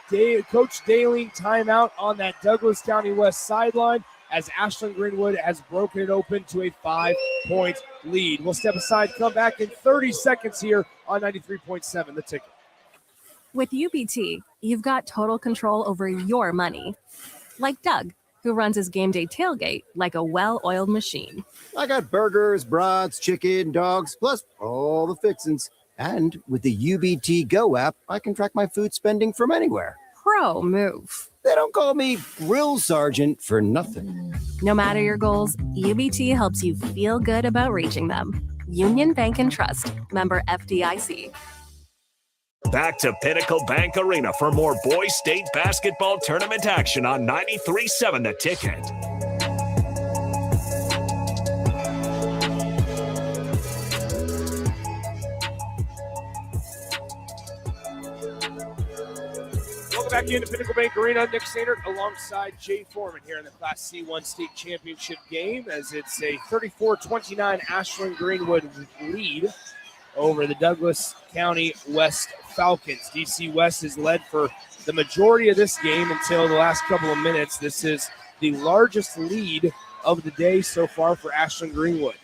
Coach Daling timeout on that Douglas County West sideline as Ashland-Greenwood has broken it open to a 5-point lead. We'll step aside, come back in 30 seconds here on 93.7 The Ticket. With UBT, you've got total control over your money. Like Doug, who runs his game day tailgate like a well-oiled machine. I got burgers, brats, chicken, dogs, plus all the fixins. And with the UBT Go app, I can track my food spending from anywhere. Pro move. They don't call me Grill Sergeant for nothing. No matter your goals, UBT helps you feel good about reaching them. Union Bank and Trust. Member FDIC. Back to Pinnacle Bank Arena for more Boys State basketball tournament action on 93.7 The Ticket. Welcome back into Pinnacle Bank Arena. Nick Sainert alongside Jay Foreman here in the Class C1 state championship game as it's a 34-29 Ashland-Greenwood lead over the Douglas County West Falcons. DC West is led for the majority of this game until the last couple of minutes. This is the largest lead of the day so far for Ashland-Greenwood.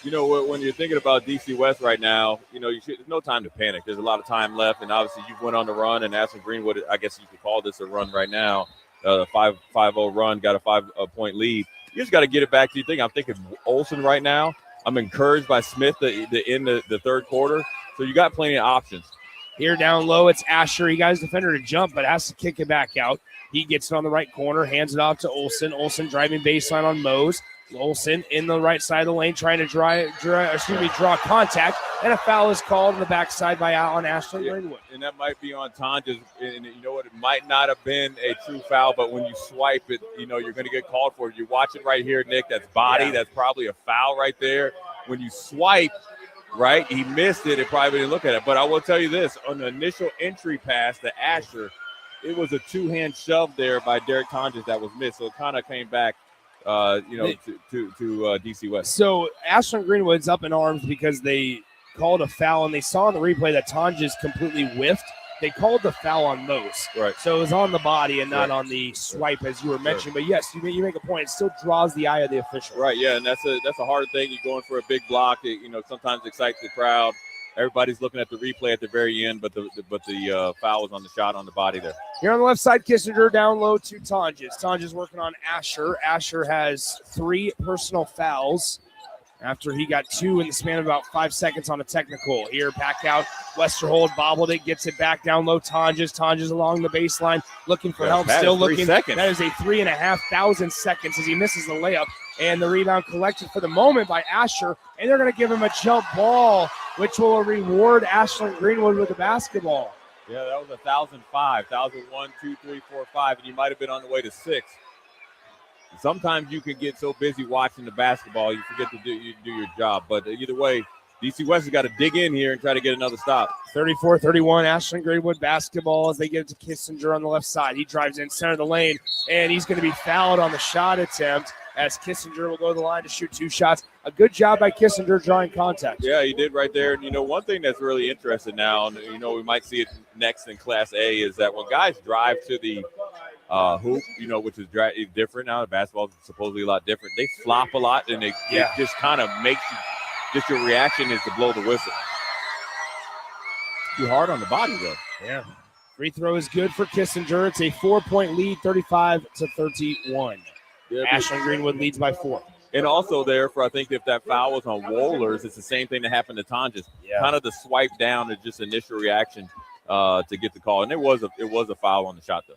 When you're thinking about DC West right now, there's no time to panic. There's a lot of time left, and obviously you went on the run, and Ashland-Greenwood, I guess you could call this a run right now, a 5-0 run, got a 5-point lead. You just got to get it back to your thing. I'm thinking Olsen right now. I'm encouraged by Smith in the third quarter. So you got plenty of options. Here down low, it's Asher. He got his defender to jump, but has to kick it back out. He gets it on the right corner, hands it off to Olsen. Olsen driving baseline on Mose. Olsen in the right side of the lane trying to draw contact, and a foul is called on the backside by on Ashland-Greenwood. And that might be on Tonjes. And you know what? It might not have been a true foul, but when you swipe it, you know, you're going to get called for it. You watch it right here, Nick. That's body. Yeah. That's probably a foul right there. When you swipe, right, he missed it. It probably didn't look at it. But I will tell you this. On the initial entry pass to Asher, it was a two-hand shove there by Derek Tonjes that was missed. So it kind of came back. To DC West. So Ashland-Greenwood's up in arms because they called a foul, and they saw in the replay that Tonjes completely whiffed. They called the foul on Mose. Right. So it was on the body and not on the swipe, as you were mentioning. But yes, you make a point. It still draws the eye of the official. Right. Yeah, and that's a hard thing. You're going for a big block. It, sometimes excites the crowd. Everybody's looking at the replay at the very end, but the foul was on the shot on the body there. Here on the left side, Kissinger down low to Tonjes. Tonjes working on Asher. Asher has 3 personal fouls after he got 2 in the span of about 5 seconds on a technical. Here, back out. Westerhold bobbled it, gets it back down low. Tonjes along the baseline, looking for help. Still looking. Seconds. That is a 3,500 seconds as he misses the layup. And the rebound collected for the moment by Asher. And they're going to give him a jump ball, which will reward Ashland-Greenwood with the basketball. Yeah, that was 1,005, 1,001, 2, 3, 4, 5, and you might have been on the way to 6. Sometimes you can get so busy watching the basketball, you forget to do your job. But either way, DC West has got to dig in here and try to get another stop. 34-31, Ashland-Greenwood basketball as they get it to Kissinger on the left side. He drives in center of the lane, and he's going to be fouled on the shot attempt as Kissinger will go to the line to shoot 2 shots. A good job by Kissinger drawing contact. Yeah, he did right there. And, one thing that's really interesting now, and, we might see it next in Class A, is that when guys drive to the hoop, which is different now, the basketball is supposedly a lot different, they flop a lot, and it just kind of makes you, just your reaction is to blow the whistle. Too hard on the body, though. Yeah. Free throw is good for Kissinger. It's a 4-point lead, 35-31. Yeah, Ashland-Greenwood leads by 4. And also I think if that foul was on Wohlers, it's the same thing that happened to Tonjes. Yeah. Kind of the swipe down is just initial reaction to get the call. And it was a foul on the shot, though.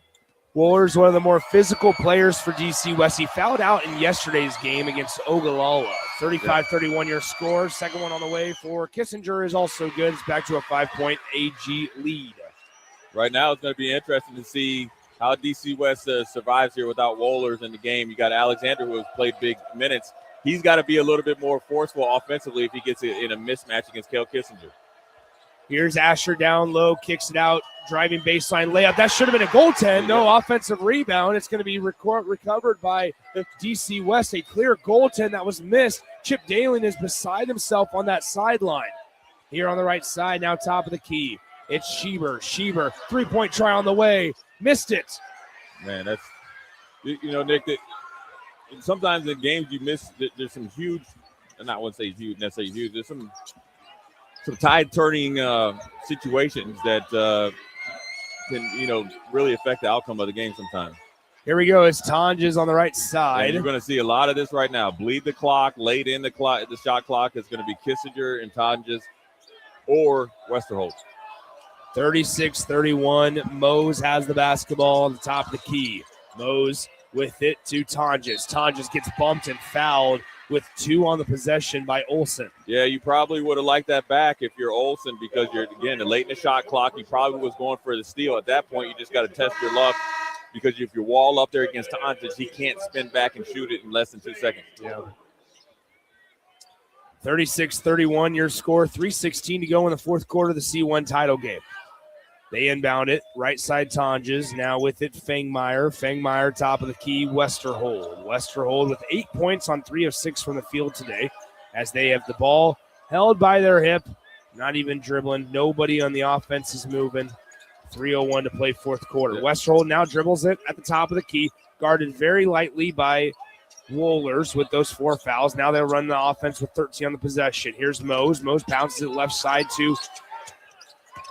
Wohlers, one of the more physical players for DC West. He fouled out in yesterday's game against Ogallala. 35-31 your score. Second one on the way for Kissinger is also good. It's back to a 5-point AG lead. Right now it's going to be interesting to see how DC West survives here without Wohlers in the game. You got Alexander, who has played big minutes. He's got to be a little bit more forceful offensively if he gets it in a mismatch against Cale Kissinger. Here's Asher down low, kicks it out, driving baseline layup. That should have been a goaltend. No offensive rebound. It's going to be recovered by DC West. A clear goaltend that was missed. Chip Daling is beside himself on that sideline. Here on the right side, now top of the key. It's Schieber. 3-point try on the way. Missed it. Man, that's, Nick, that sometimes in games you miss, there's some huge, and I wouldn't say huge, necessarily huge, there's some tide-turning situations that can, really affect the outcome of the game sometimes. Here we go. It's Tonjes on the right side. And you're going to see a lot of this right now. Bleed the clock, late in the clock, the shot clock. It's going to be Kissinger and Tonjes or Westerholt. 36-31. Mose has the basketball on the top of the key. Mose with it to Tonjes. Tonjes gets bumped and fouled with 2 on the possession by Olsen. Yeah, you probably would have liked that back if you're Olsen because you're, again, late in the shot clock. You probably was going for the steal. At that point, you just got to test your luck because if you wall up there against Tonjes, he can't spin back and shoot it in less than 2 seconds. Yeah. 36-31 your score. 3:16 to go in the fourth quarter of the C1 title game. They inbound it. Right side Tonjes. Now with it, Fangmeyer. Fangmeyer top of the key, Westerhold. Westerhold with 8 points on 3 of 6 from the field today as they have the ball held by their hip. Not even dribbling. Nobody on the offense is moving. 3:01 to play fourth quarter. Westerhold now dribbles it at the top of the key. Guarded very lightly by Wohlers with those 4 fouls. Now they'll run the offense with 13 on the possession. Here's Mose. Mose bounces it left side to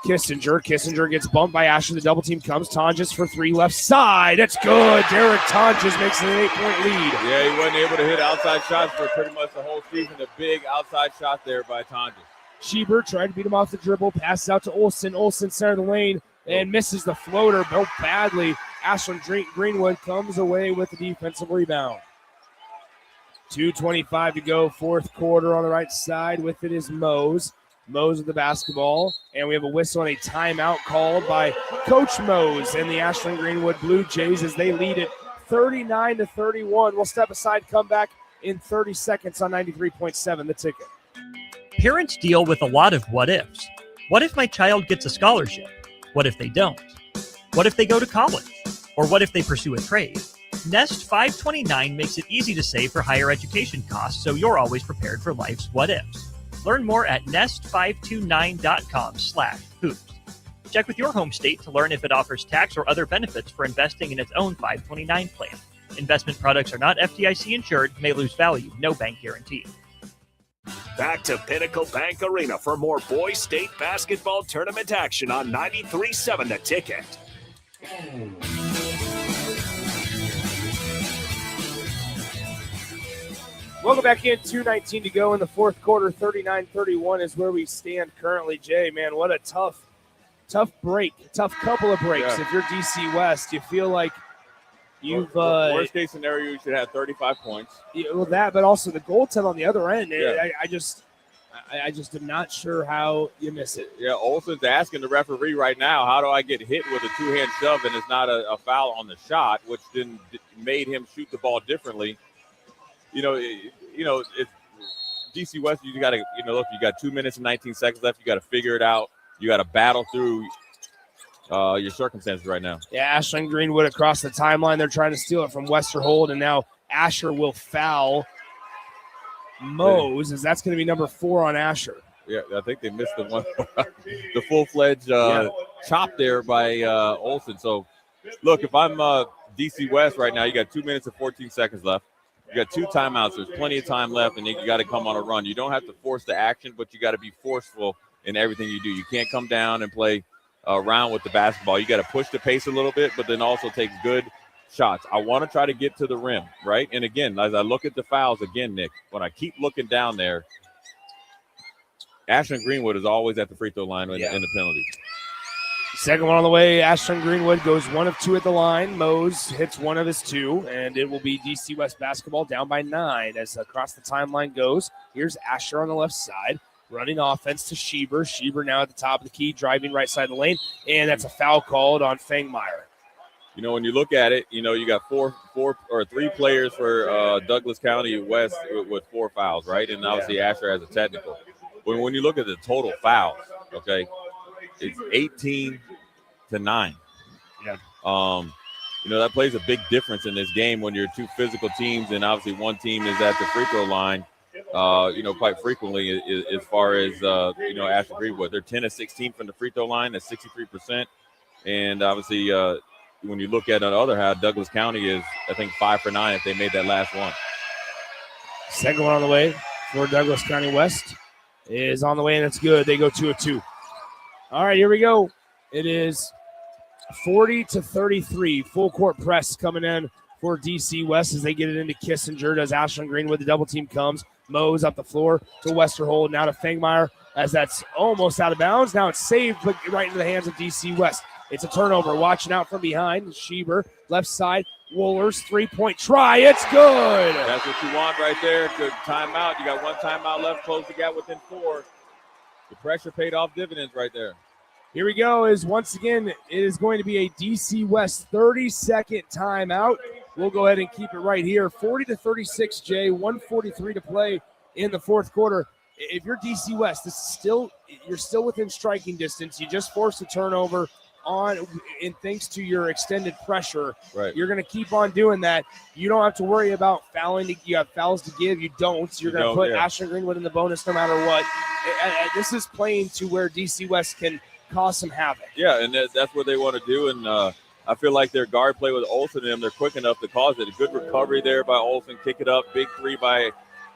Kissinger. Kissinger gets bumped by Asher. The double team comes. Tonjes for 3 left side. That's good. Derek Tonjes makes it an 8-point lead. Yeah, he wasn't able to hit outside shots for pretty much the whole season. A big outside shot there by Tonjes. Schieber tried to beat him off the dribble, passes out to Olsen. Olsen center of the lane and misses the floater both badly. Ashland-Greenwood comes away with the defensive rebound. 2:25 to go, fourth quarter on the right side. With it is Mose. Mose with the basketball, and we have a whistle and a timeout called by Coach Mose and the Ashland-Greenwood Blue Jays as they lead it 39-31. We'll step aside, come back in 30 seconds on 93.7 The Ticket. Parents deal with a lot of what ifs. What if my child gets a scholarship? What if they don't? What if they go to college? Or what if they pursue a trade? Nest 529 makes it easy to save for higher education costs, so you're always prepared for life's what ifs. Learn more at nest529.com/hoops. Check with your home state to learn if it offers tax or other benefits for investing in its own 529 plan. Investment products are not FDIC insured, may lose value, no bank guarantee. Back to Pinnacle Bank Arena for more Boys State basketball tournament action on 93.7 The Ticket. Welcome back in, 2:19 to go in the fourth quarter. 39-31 is where we stand currently. Jay, man, what a tough break, tough couple of breaks. Yeah. If you're DC West, you feel like you've worst case scenario, you should have 35 points. Yeah, well, that, but also the goaltend on the other end. Yeah. I just am not sure how you miss it. Yeah, Olsen's asking the referee right now, how do I get hit with a two-hand shove and it's not a foul on the shot, which then made him shoot the ball differently. It's DC West. You got to, look, you got 2 minutes and 19 seconds left. You got to figure it out. You got to battle through your circumstances right now. Yeah, Ashland-Greenwood across the timeline. They're trying to steal it from Westerhold, and now Asher will foul Mose, as that's going to be number 4 on Asher. Yeah, I think they missed the one, the full-fledged chop there by Olsen. So, look, if I'm DC West right now, you got 2 minutes and 14 seconds left. You got 2 timeouts. There's plenty of time left, and you got to come on a run. You don't have to force the action, but you got to be forceful in everything you do. You can't come down and play around with the basketball. You got to push the pace a little bit, but then also take good shots. I want to try to get to the rim, right? And again, as I look at the fouls again, Nick, when I keep looking down there, Ashland-Greenwood is always at the free throw line in the penalties. Second one on the way. Ashland-Greenwood goes 1 of 2 at the line. Mose hits 1 of his 2, and it will be DC West basketball down by 9 as across the timeline goes. Here's Asher on the left side, running offense to Schieber. Schieber now at the top of the key, driving right side of the lane, and that's a foul called on Fangmeyer. When you look at it, you got 3 players for Douglas County West with 4 fouls, right? And obviously Asher has a technical. When you look at the total fouls, okay, it's 18-9. Yeah. That plays a big difference in this game when you're 2 physical teams, and obviously one team is at the free throw line. Quite frequently as far as Ashland-Greenwood, they're 10 of 16 from the free throw line. That's 63%. And obviously, when you look at the other half, Douglas County is, I think, 5 for 9 if they made that last one. Second one on the way for Douglas County West is on the way, and it's good. They go 2 of 2. All right, here we go. It is 40-33. Full court press coming in for DC West as they get it into Kissinger. Does Ashland-Greenwood, the double team comes. Mose up the floor to Westerhold. Now to Fangmeyer as that's almost out of bounds. Now it's saved, but right into the hands of DC West. It's a turnover. Watching out from behind. Schieber, left side. Wohlers, 3-point try. It's good. That's what you want right there. Good timeout. You got 1 timeout left. Close the gap within 4. The pressure paid off dividends right there. Here we go. Once again, it is going to be a DC West 30-second timeout. We'll go ahead and keep it right here. 40-36, Jay. 1:43 to play in the fourth quarter. If you're DC West, you're still within striking distance. You just forced a turnover and thanks to your extended pressure, right. You're going to keep on doing that. You don't have to worry about fouling. You have fouls to give. You don't. You're going to put Ashland-Greenwood in the bonus no matter what. This is playing to where DC West can cause some havoc. Yeah, and that's what they want to do. And I feel like their guard play with Olsen and them, they're quick enough to cause it. A good recovery there by Olsen. Kick it up. Big 3 by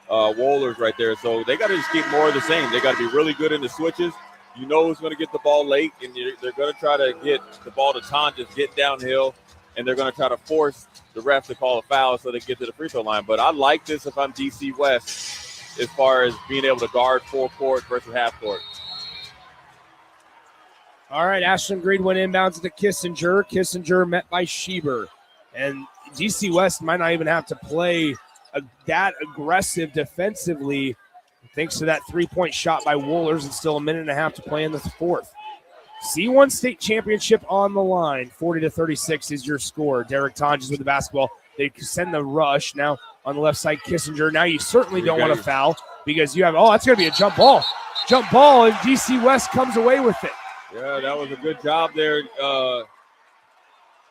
Wohlers right there. So they got to just keep more of the same. They got to be really good in the switches. You know who's going to get the ball late, and they're going to try to get the ball to Tonjes, get downhill, and they're going to try to force the ref to call a foul so they get to the free throw line. But I like this if I'm DC West. as far as being able to guard full court versus half court. All right, Ashland-Greenwood inbounds to Kissinger. Kissinger met by Schieber. And DC West might not even have to play that aggressive defensively thanks to that three-point shot by Wohlers, and still a minute and a half to play in the fourth. C1 state championship on the line. 40-36 is your score. Derek Tonjes with the basketball. They send the rush. Now on the left side, Kissinger. Now you certainly don't want to foul because you have, that's going to be a jump ball. Jump ball, and DC West comes away with it. Yeah, that was a good job there.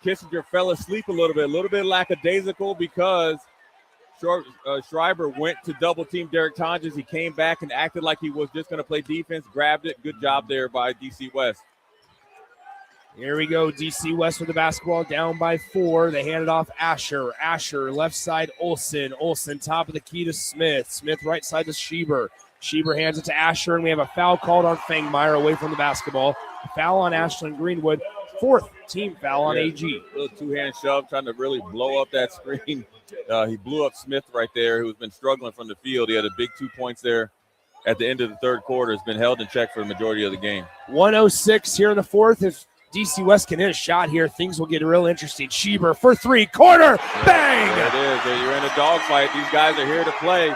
Kissinger fell asleep a little bit lackadaisical because Schreiber went to double team Derek Tonjes. He came back and acted like he was just going to play defense, grabbed it. Good job there by DC West. Here we go. DC West with the basketball, down by 4. They hand it off Asher. Asher, left side, Olsen. Olsen, top of the key to Smith. Smith, right side to Schieber. Schieber hands it to Asher, and we have a foul called on Fangmeyer away from the basketball. Foul on Ashland-Greenwood. 4th team foul on AG. A little two-hand shove, trying to really blow up that screen. He blew up Smith right there, who's been struggling from the field. He had a big 2 points there at the end of the third quarter. Has been held in check for the majority of the game. 1:06 here in the fourth. If DC West can hit a shot here, things will get real interesting. Schieber for 3, corner, bang! There it is. You're in a dogfight. These guys are here to play.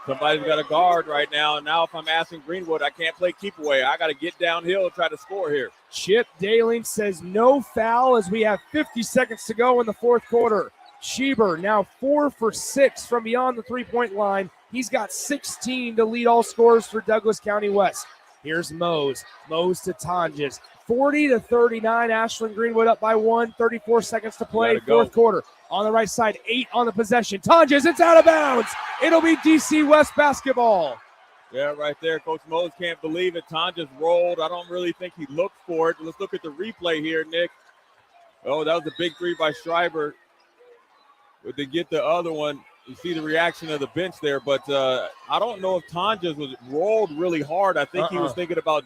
Somebody's got a guard right now, and now if I'm asking Greenwood, I can't play keep away. I got to get downhill and try to score here. Chip Daling says no foul as we have 50 seconds to go in the fourth quarter. Schieber now 4 for 6 from beyond the three-point line. He's got 16 to lead all scorers for Douglas County West. Here's Mose. Mose to Tonjes. 40-39. Ashland-Greenwood up by 1. 34 seconds to play. Fourth quarter. On the right side, 8 on the possession. Tonjes, it's out of bounds. It'll be DC West basketball. Yeah, right there. Coach Mose can't believe it. Tonjes rolled. I don't really think he looked for it. Let's look at the replay here, Nick. Oh, that was a big 3 by Schreiber. But to get the other one, you see the reaction of the bench there. But I don't know if Tonjes was rolled really hard. I think he was thinking about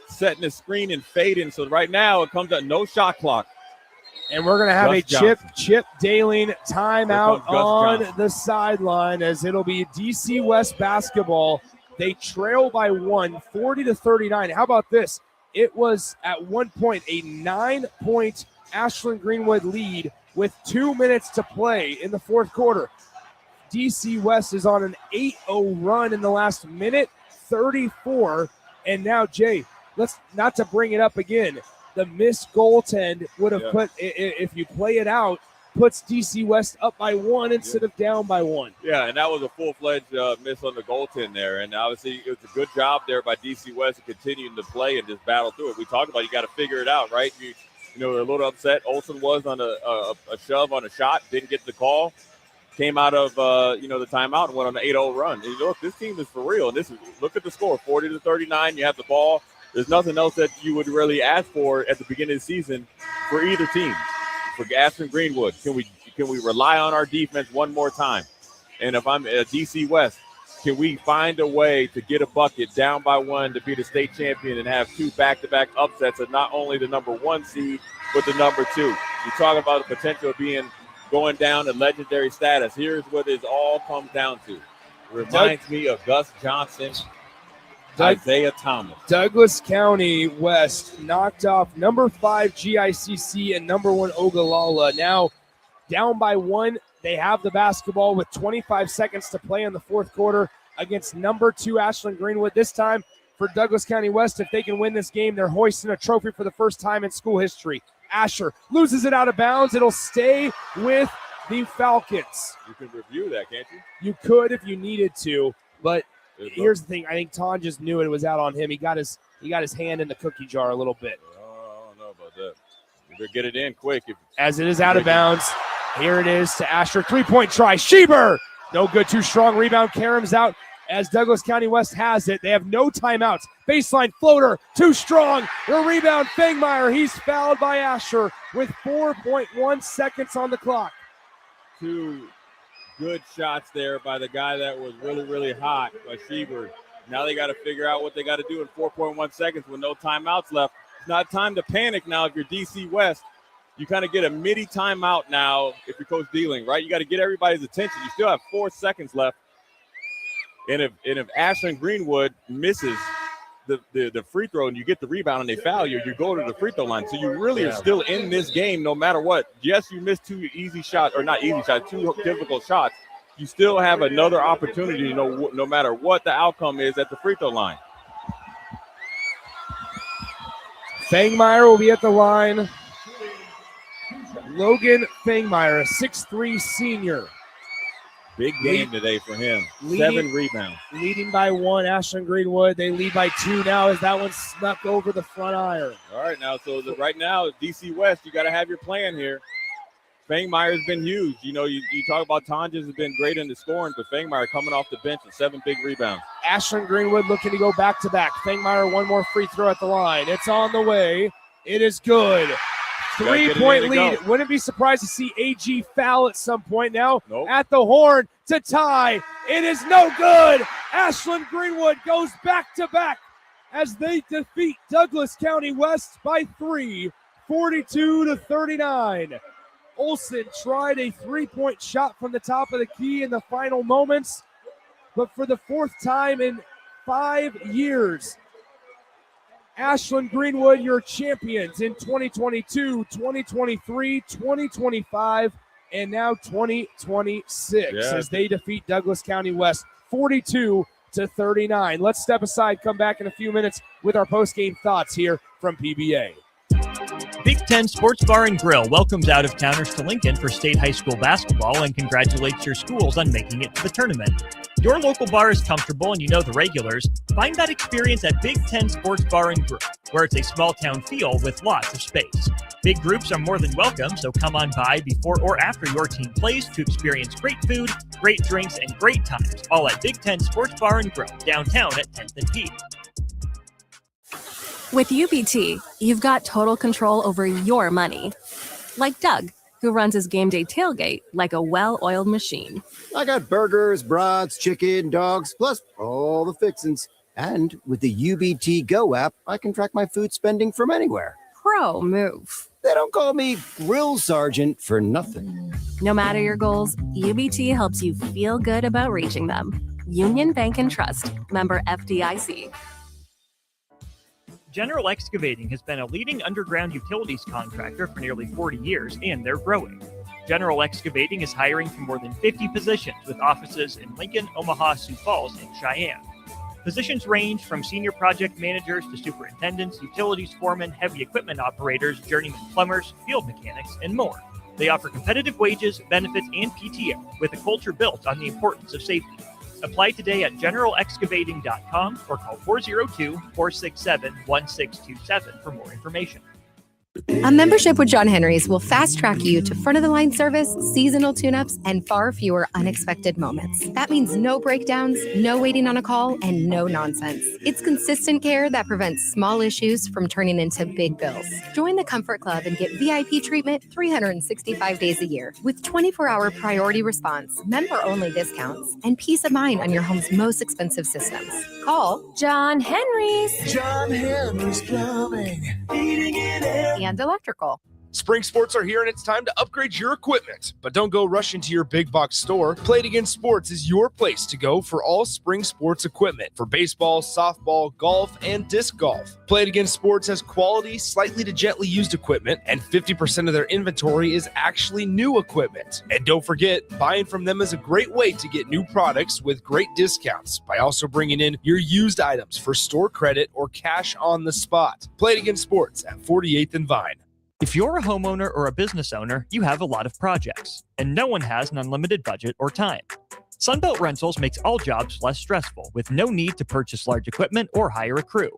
setting the screen and fading. So right now it comes at no shot clock. And we're going to have Chip Daling timeout on the sideline as it'll be DC West basketball. They trail by 1, 40-39. How about this? It was at one point a 9-point Ashland-Greenwood lead with 2 minutes to play in the fourth quarter. DC West is on an 8-0 run in the last minute, 34. And now, Jay, let's not to bring it up again. The missed goaltend would have put, if you play it out, puts DC West up by 1 instead of down by 1. Yeah, and that was a full-fledged miss on the goaltend there. And obviously it was a good job there by DC West to continuing to play and just battle through it. We talked about you got to figure it out, right? You know, they're a little upset. Olsen was on a shove on a shot, didn't get the call. Came out of, the timeout and went on an 8-0 run. And look, this team is for real. And look at the score, 40-39. You have the ball. There's nothing else that you would really ask for at the beginning of the season for either team. For Ashland-Greenwood, can we rely on our defense one more time? And if I'm at DC West, can we find a way to get a bucket down by 1 to be the state champion and have 2 back-to-back upsets of not only the number 1 seed, but the number 2? You talk about the potential of going down to legendary status. Here's what it all comes down to. It reminds me of Gus Johnson, Isaiah Thomas. Douglas County West knocked off number 5 GICC and number 1 Ogallala. Now down by 1. They have the basketball with 25 seconds to play in the fourth quarter against number 2 Ashland-Greenwood. This time for Douglas County West, if they can win this game, they're hoisting a trophy for the first time in school history. Asher loses it out of bounds. It'll stay with the Falcons. You can review that, can't you? You could if you needed to, but here's the thing. I think Ton just knew it was out on him. He got his hand in the cookie jar a little bit. I don't know about that. You better get it in quick. As it is out of bounds, here it is to Asher. 3-point try. Schieber. No good. Too strong. Rebound. Karam's out as Douglas County West has it. They have no timeouts. Baseline floater. Too strong. The rebound. Fangmeyer. He's fouled by Asher with 4.1 seconds on the clock. 2 good shots there by the guy that was really, really hot, by Schieber. Now they got to figure out what they got to do in 4.1 seconds with no timeouts left. It's not time to panic now if you're DC West. You kind of get a midi timeout now if you're Coach Dealing, right? You got to get everybody's attention. You still have 4 seconds left. And if Ashland-Greenwood misses the free throw and you get the rebound and they foul you, you go to the free throw line. So you really are still in this game no matter what. Yes, you missed two difficult shots. You still have another opportunity, no matter what the outcome is at the free throw line. Fangmeyer will be at the line. Logan Fangmeyer, a 6'3 senior. Big game today for him. 7 rebounds. Leading by 1, Ashland-Greenwood. They lead by 2 now as that one snuck over the front iron. All right, now, right now, DC West, you got to have your plan here. Fangmeyer's been huge. You talk about Tonjes has been great in the scoring, but Fangmeyer coming off the bench with 7 big rebounds. Ashland-Greenwood looking to go back-to-back. Fangmeyer, one more free throw at the line. It's on the way. It is good. 3-point lead. Wouldn't be surprised to see AG foul at some point now. At the horn to tie. It is no good. Ashland-Greenwood goes back-to-back as they defeat Douglas County West by 3, 42-39. Olsen tried a 3-point shot from the top of the key in the final moments, but for the 4th time in 5 years, Ashland-Greenwood, your champions in 2022, 2023, 2025, and now 2026 as they defeat Douglas County West 42-39. Let's step aside, come back in a few minutes with our post-game thoughts here from PBA. Big Ten Sports Bar and Grill welcomes out-of-towners to Lincoln for state high school basketball and congratulates your schools on making it to the tournament. Your local bar is comfortable and you know the regulars. Find that experience at Big Ten Sports Bar and Grill, where it's a small-town feel with lots of space. Big groups are more than welcome, so come on by before or after your team plays to experience great food, great drinks, and great times, all at Big Ten Sports Bar and Grill, downtown at 10th and P. With UBT, you've got total control over your money. Like Doug, who runs his game day tailgate like a well-oiled machine. I got burgers, brats, chicken, dogs, plus all the fixins. And with the UBT Go app, I can track my food spending from anywhere. Pro move. They don't call me Grill Sergeant for nothing. No matter your goals, UBT helps you feel good about reaching them. Union Bank and Trust, member FDIC. General Excavating has been a leading underground utilities contractor for nearly 40 years, and they're growing. General Excavating is hiring for more than 50 positions with offices in Lincoln, Omaha, Sioux Falls, and Cheyenne. Positions range from senior project managers to superintendents, utilities foremen, heavy equipment operators, journeyman plumbers, field mechanics, and more. They offer competitive wages, benefits, and PTO with a culture built on the importance of safety. Apply today at generalexcavating.com or call 402-467-1627 for more information. A membership with John Henry's will fast-track you to front-of-the-line service, seasonal tune-ups, and far fewer unexpected moments. That means no breakdowns, no waiting on a call, and no nonsense. It's consistent care that prevents small issues from turning into big bills. Join the Comfort Club and get VIP treatment 365 days a year with 24-hour priority response, member-only discounts, and peace of mind on your home's most expensive systems. Call John Henry's. John Henry's Plumbing, heating and air. And electrical. Spring sports are here and it's time to upgrade your equipment. But don't go rushing to your big box store. Play It Again Sports is your place to go for all spring sports equipment for baseball, softball, golf, and disc golf. Play It Again Sports has quality, slightly to gently used equipment, and 50% of their inventory is actually new equipment. And don't forget, buying from them is a great way to get new products with great discounts by also bringing in your used items for store credit or cash on the spot. Play It Again Sports at 48th and Vine. If you're a homeowner or a business owner, you have a lot of projects, and no one has an unlimited budget or time. Sunbelt Rentals makes all jobs less stressful with no need to purchase large equipment or hire a crew.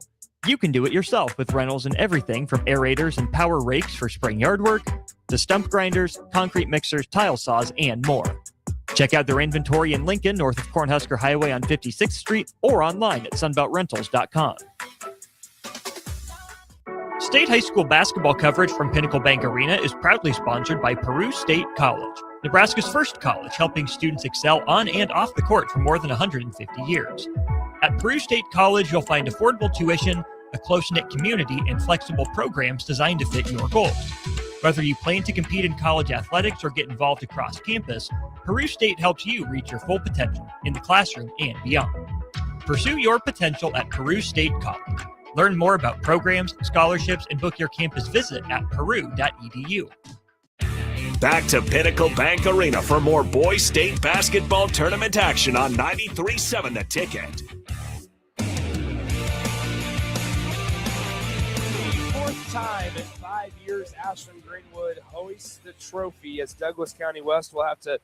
You can do it yourself with rentals and everything from aerators and power rakes for spring yard work to stump grinders, concrete mixers, tile saws, and more. Check out their inventory in Lincoln, north of Cornhusker Highway on 56th Street, or online at sunbeltrentals.com. State high school basketball coverage from Pinnacle Bank Arena is proudly sponsored by Peru State College, Nebraska's first college helping students excel on and off the court for more than 150 years. At Peru State College, you'll find affordable tuition, a close-knit community, and flexible programs designed to fit your goals. Whether you plan to compete in college athletics or get involved across campus, Peru State helps you reach your full potential in the classroom and beyond. Pursue your potential at Peru State College. Learn more about programs, scholarships, and book your campus visit at peru.edu. Back to Pinnacle Bank Arena for more Boys State basketball tournament action on 93.7 The Ticket. Fourth time in 5 years, Ashland-Greenwood hoists the trophy as Douglas County West will have to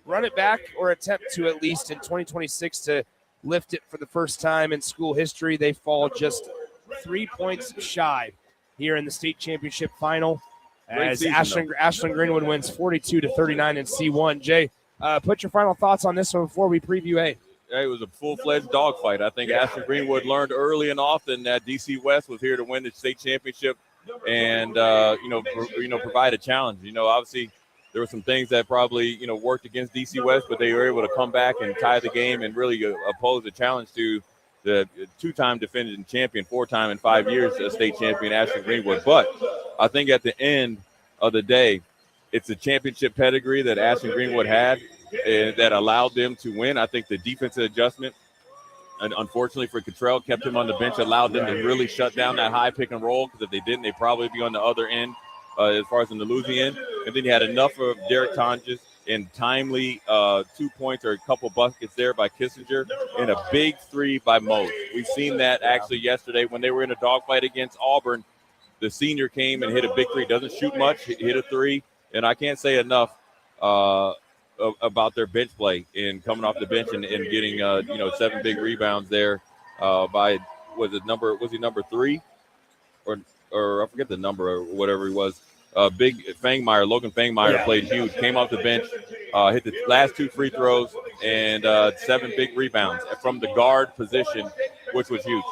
run it back or attempt to at least in 2026 to lift it for the first time in school history. They fall just 3 points shy here in the state championship final as Ashland-Greenwood wins 42-39 in C1. Jay, put your final thoughts on this one before we preview A. It was a full-fledged dogfight. I think Ashland-Greenwood learned early and often that DC West was here to win the state championship and provide a challenge. Obviously there were some things that probably worked against DC West, but they were able to come back and tie the game and really oppose the challenge to the two-time defending champion, 4-time in 5 years state champion Ashland-Greenwood. But I think at the end of the day, it's a championship pedigree that Ashland-Greenwood had and that allowed them to win. I think the defensive adjustment, and unfortunately for Cottrell, kept him on the bench, allowed them to really shut down that high pick and roll, because if they didn't, they'd probably be on the other end as far as in the losing end. And then you had enough of Derek Tonjes in timely 2 points or a couple buckets there by Kissinger and a big three by Mose. We've seen that actually yesterday when they were in a dogfight against Auburn. The senior came and hit a big three. Doesn't shoot much, hit a three. And I can't say enough about their bench play in coming off the bench and getting 7 big rebounds there by was he number 3 or I forget the number or whatever he was. Big Logan Fangmeyer played huge, came off the bench, hit the last 2 free throws and 7 big rebounds from the guard position, which was huge.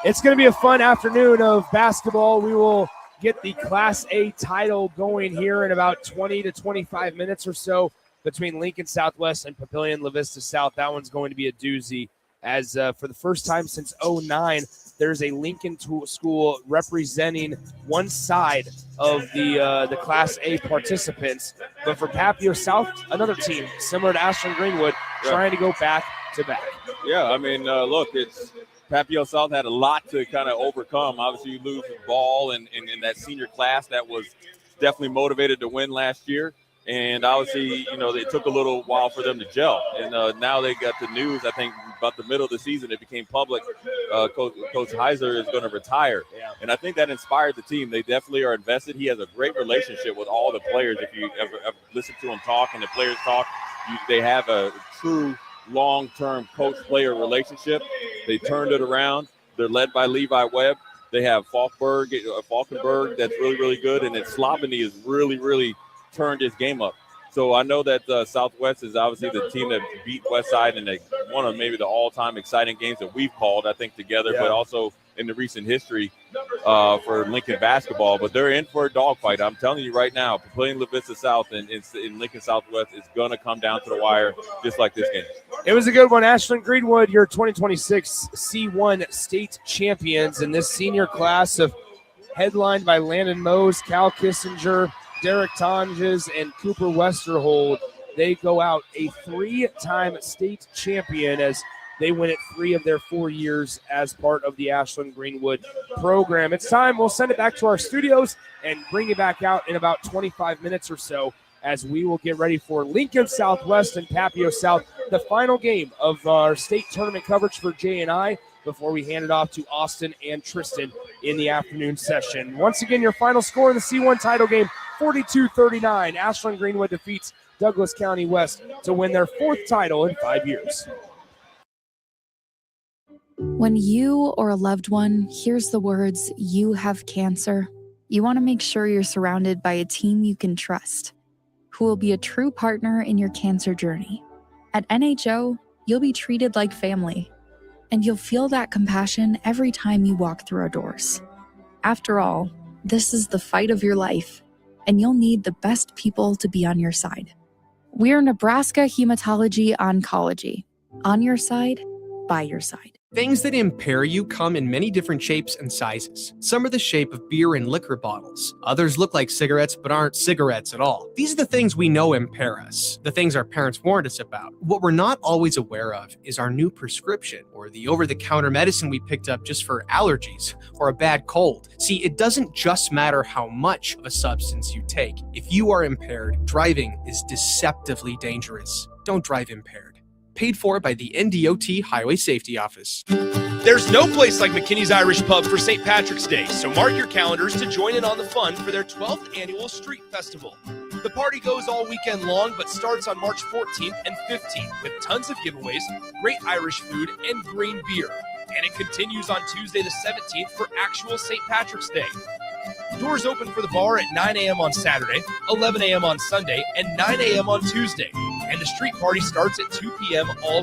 It's going to be a fun afternoon of basketball. We will get the Class A title going here in about 20 to 25 minutes or so between Lincoln Southwest and Papillion La Vista South. That one's going to be a doozy as for the first time since 2009, there's a Lincoln school representing one side of the Class A participants. But for Papio South, another team similar to Ashland-Greenwood trying to go back to back. Yeah, I mean, look, it's Papio South had a lot to kind of overcome. Obviously, you lose Ball and that senior class that was definitely motivated to win last year. And obviously, it took a little while for them to gel. And now they got the news, I think, about the middle of the season, it became public. Coach Heiser is going to retire. Yeah. And I think that inspired the team. They definitely are invested. He has a great relationship with all the players. If you ever listen to him talk and the players talk, they have a true long-term coach-player relationship. They turned it around. They're led by Levi Webb. They have Falkenberg that's really, really good. And then Sloveny has really, really turned his game up. So I know that Southwest is obviously the team that beat Westside in one of maybe the all-time exciting games that we've called, I think, together, but also in the recent history for Lincoln basketball. But they're in for a dogfight. I'm telling you right now, playing La Vista South and in Lincoln Southwest is going to come down to the wire just like this game. It was a good one. Ashland-Greenwood, your 2026 C1 state champions in this senior class headlined by Landon Mose, Cal Kissinger, Derek Tonjes, and Cooper Westerhold. They go out a 3-time state champion as they win it 3 of their 4 years as part of the Ashland-Greenwood program. It's time. We'll send it back to our studios and bring it back out in about 25 minutes or so as we will get ready for Lincoln Southwest and Papio South, the final game of our state tournament coverage for J&I before we hand it off to Austin and Tristan in the afternoon session. Once again, your final score in the C1 title game, 42-39. Ashland-Greenwood defeats Douglas County West to win their 4th title in 5 years. When you or a loved one hears the words, "You have cancer," you want to make sure you're surrounded by a team you can trust, who will be a true partner in your cancer journey. At NHO, you'll be treated like family, and you'll feel that compassion every time you walk through our doors. After all, this is the fight of your life, and you'll need the best people to be on your side. We're Nebraska Hematology Oncology. On your side, by your side. Things that impair you come in many different shapes and sizes. Some are the shape of beer and liquor bottles. Others look like cigarettes but aren't cigarettes at all. These are the things we know impair us, the things our parents warned us about. What we're not always aware of is our new prescription, or the over-the-counter medicine we picked up just for allergies or a bad cold. See, it doesn't just matter how much of a substance you take. If you are impaired, driving is deceptively dangerous. Don't drive impaired. Paid for by the NDOT Highway Safety Office. There's no place like McKinney's Irish Pub for St. Patrick's Day, so mark your calendars to join in on the fun for their 12th annual Street Festival. The party goes all weekend long, but starts on March 14th and 15th with tons of giveaways, great Irish food, and green beer. And it continues on Tuesday the 17th for actual St. Patrick's Day. Doors open for the bar at 9 a.m. on Saturday, 11 a.m. on Sunday, and 9 a.m. on Tuesday. And the street party starts at 2 p.m. all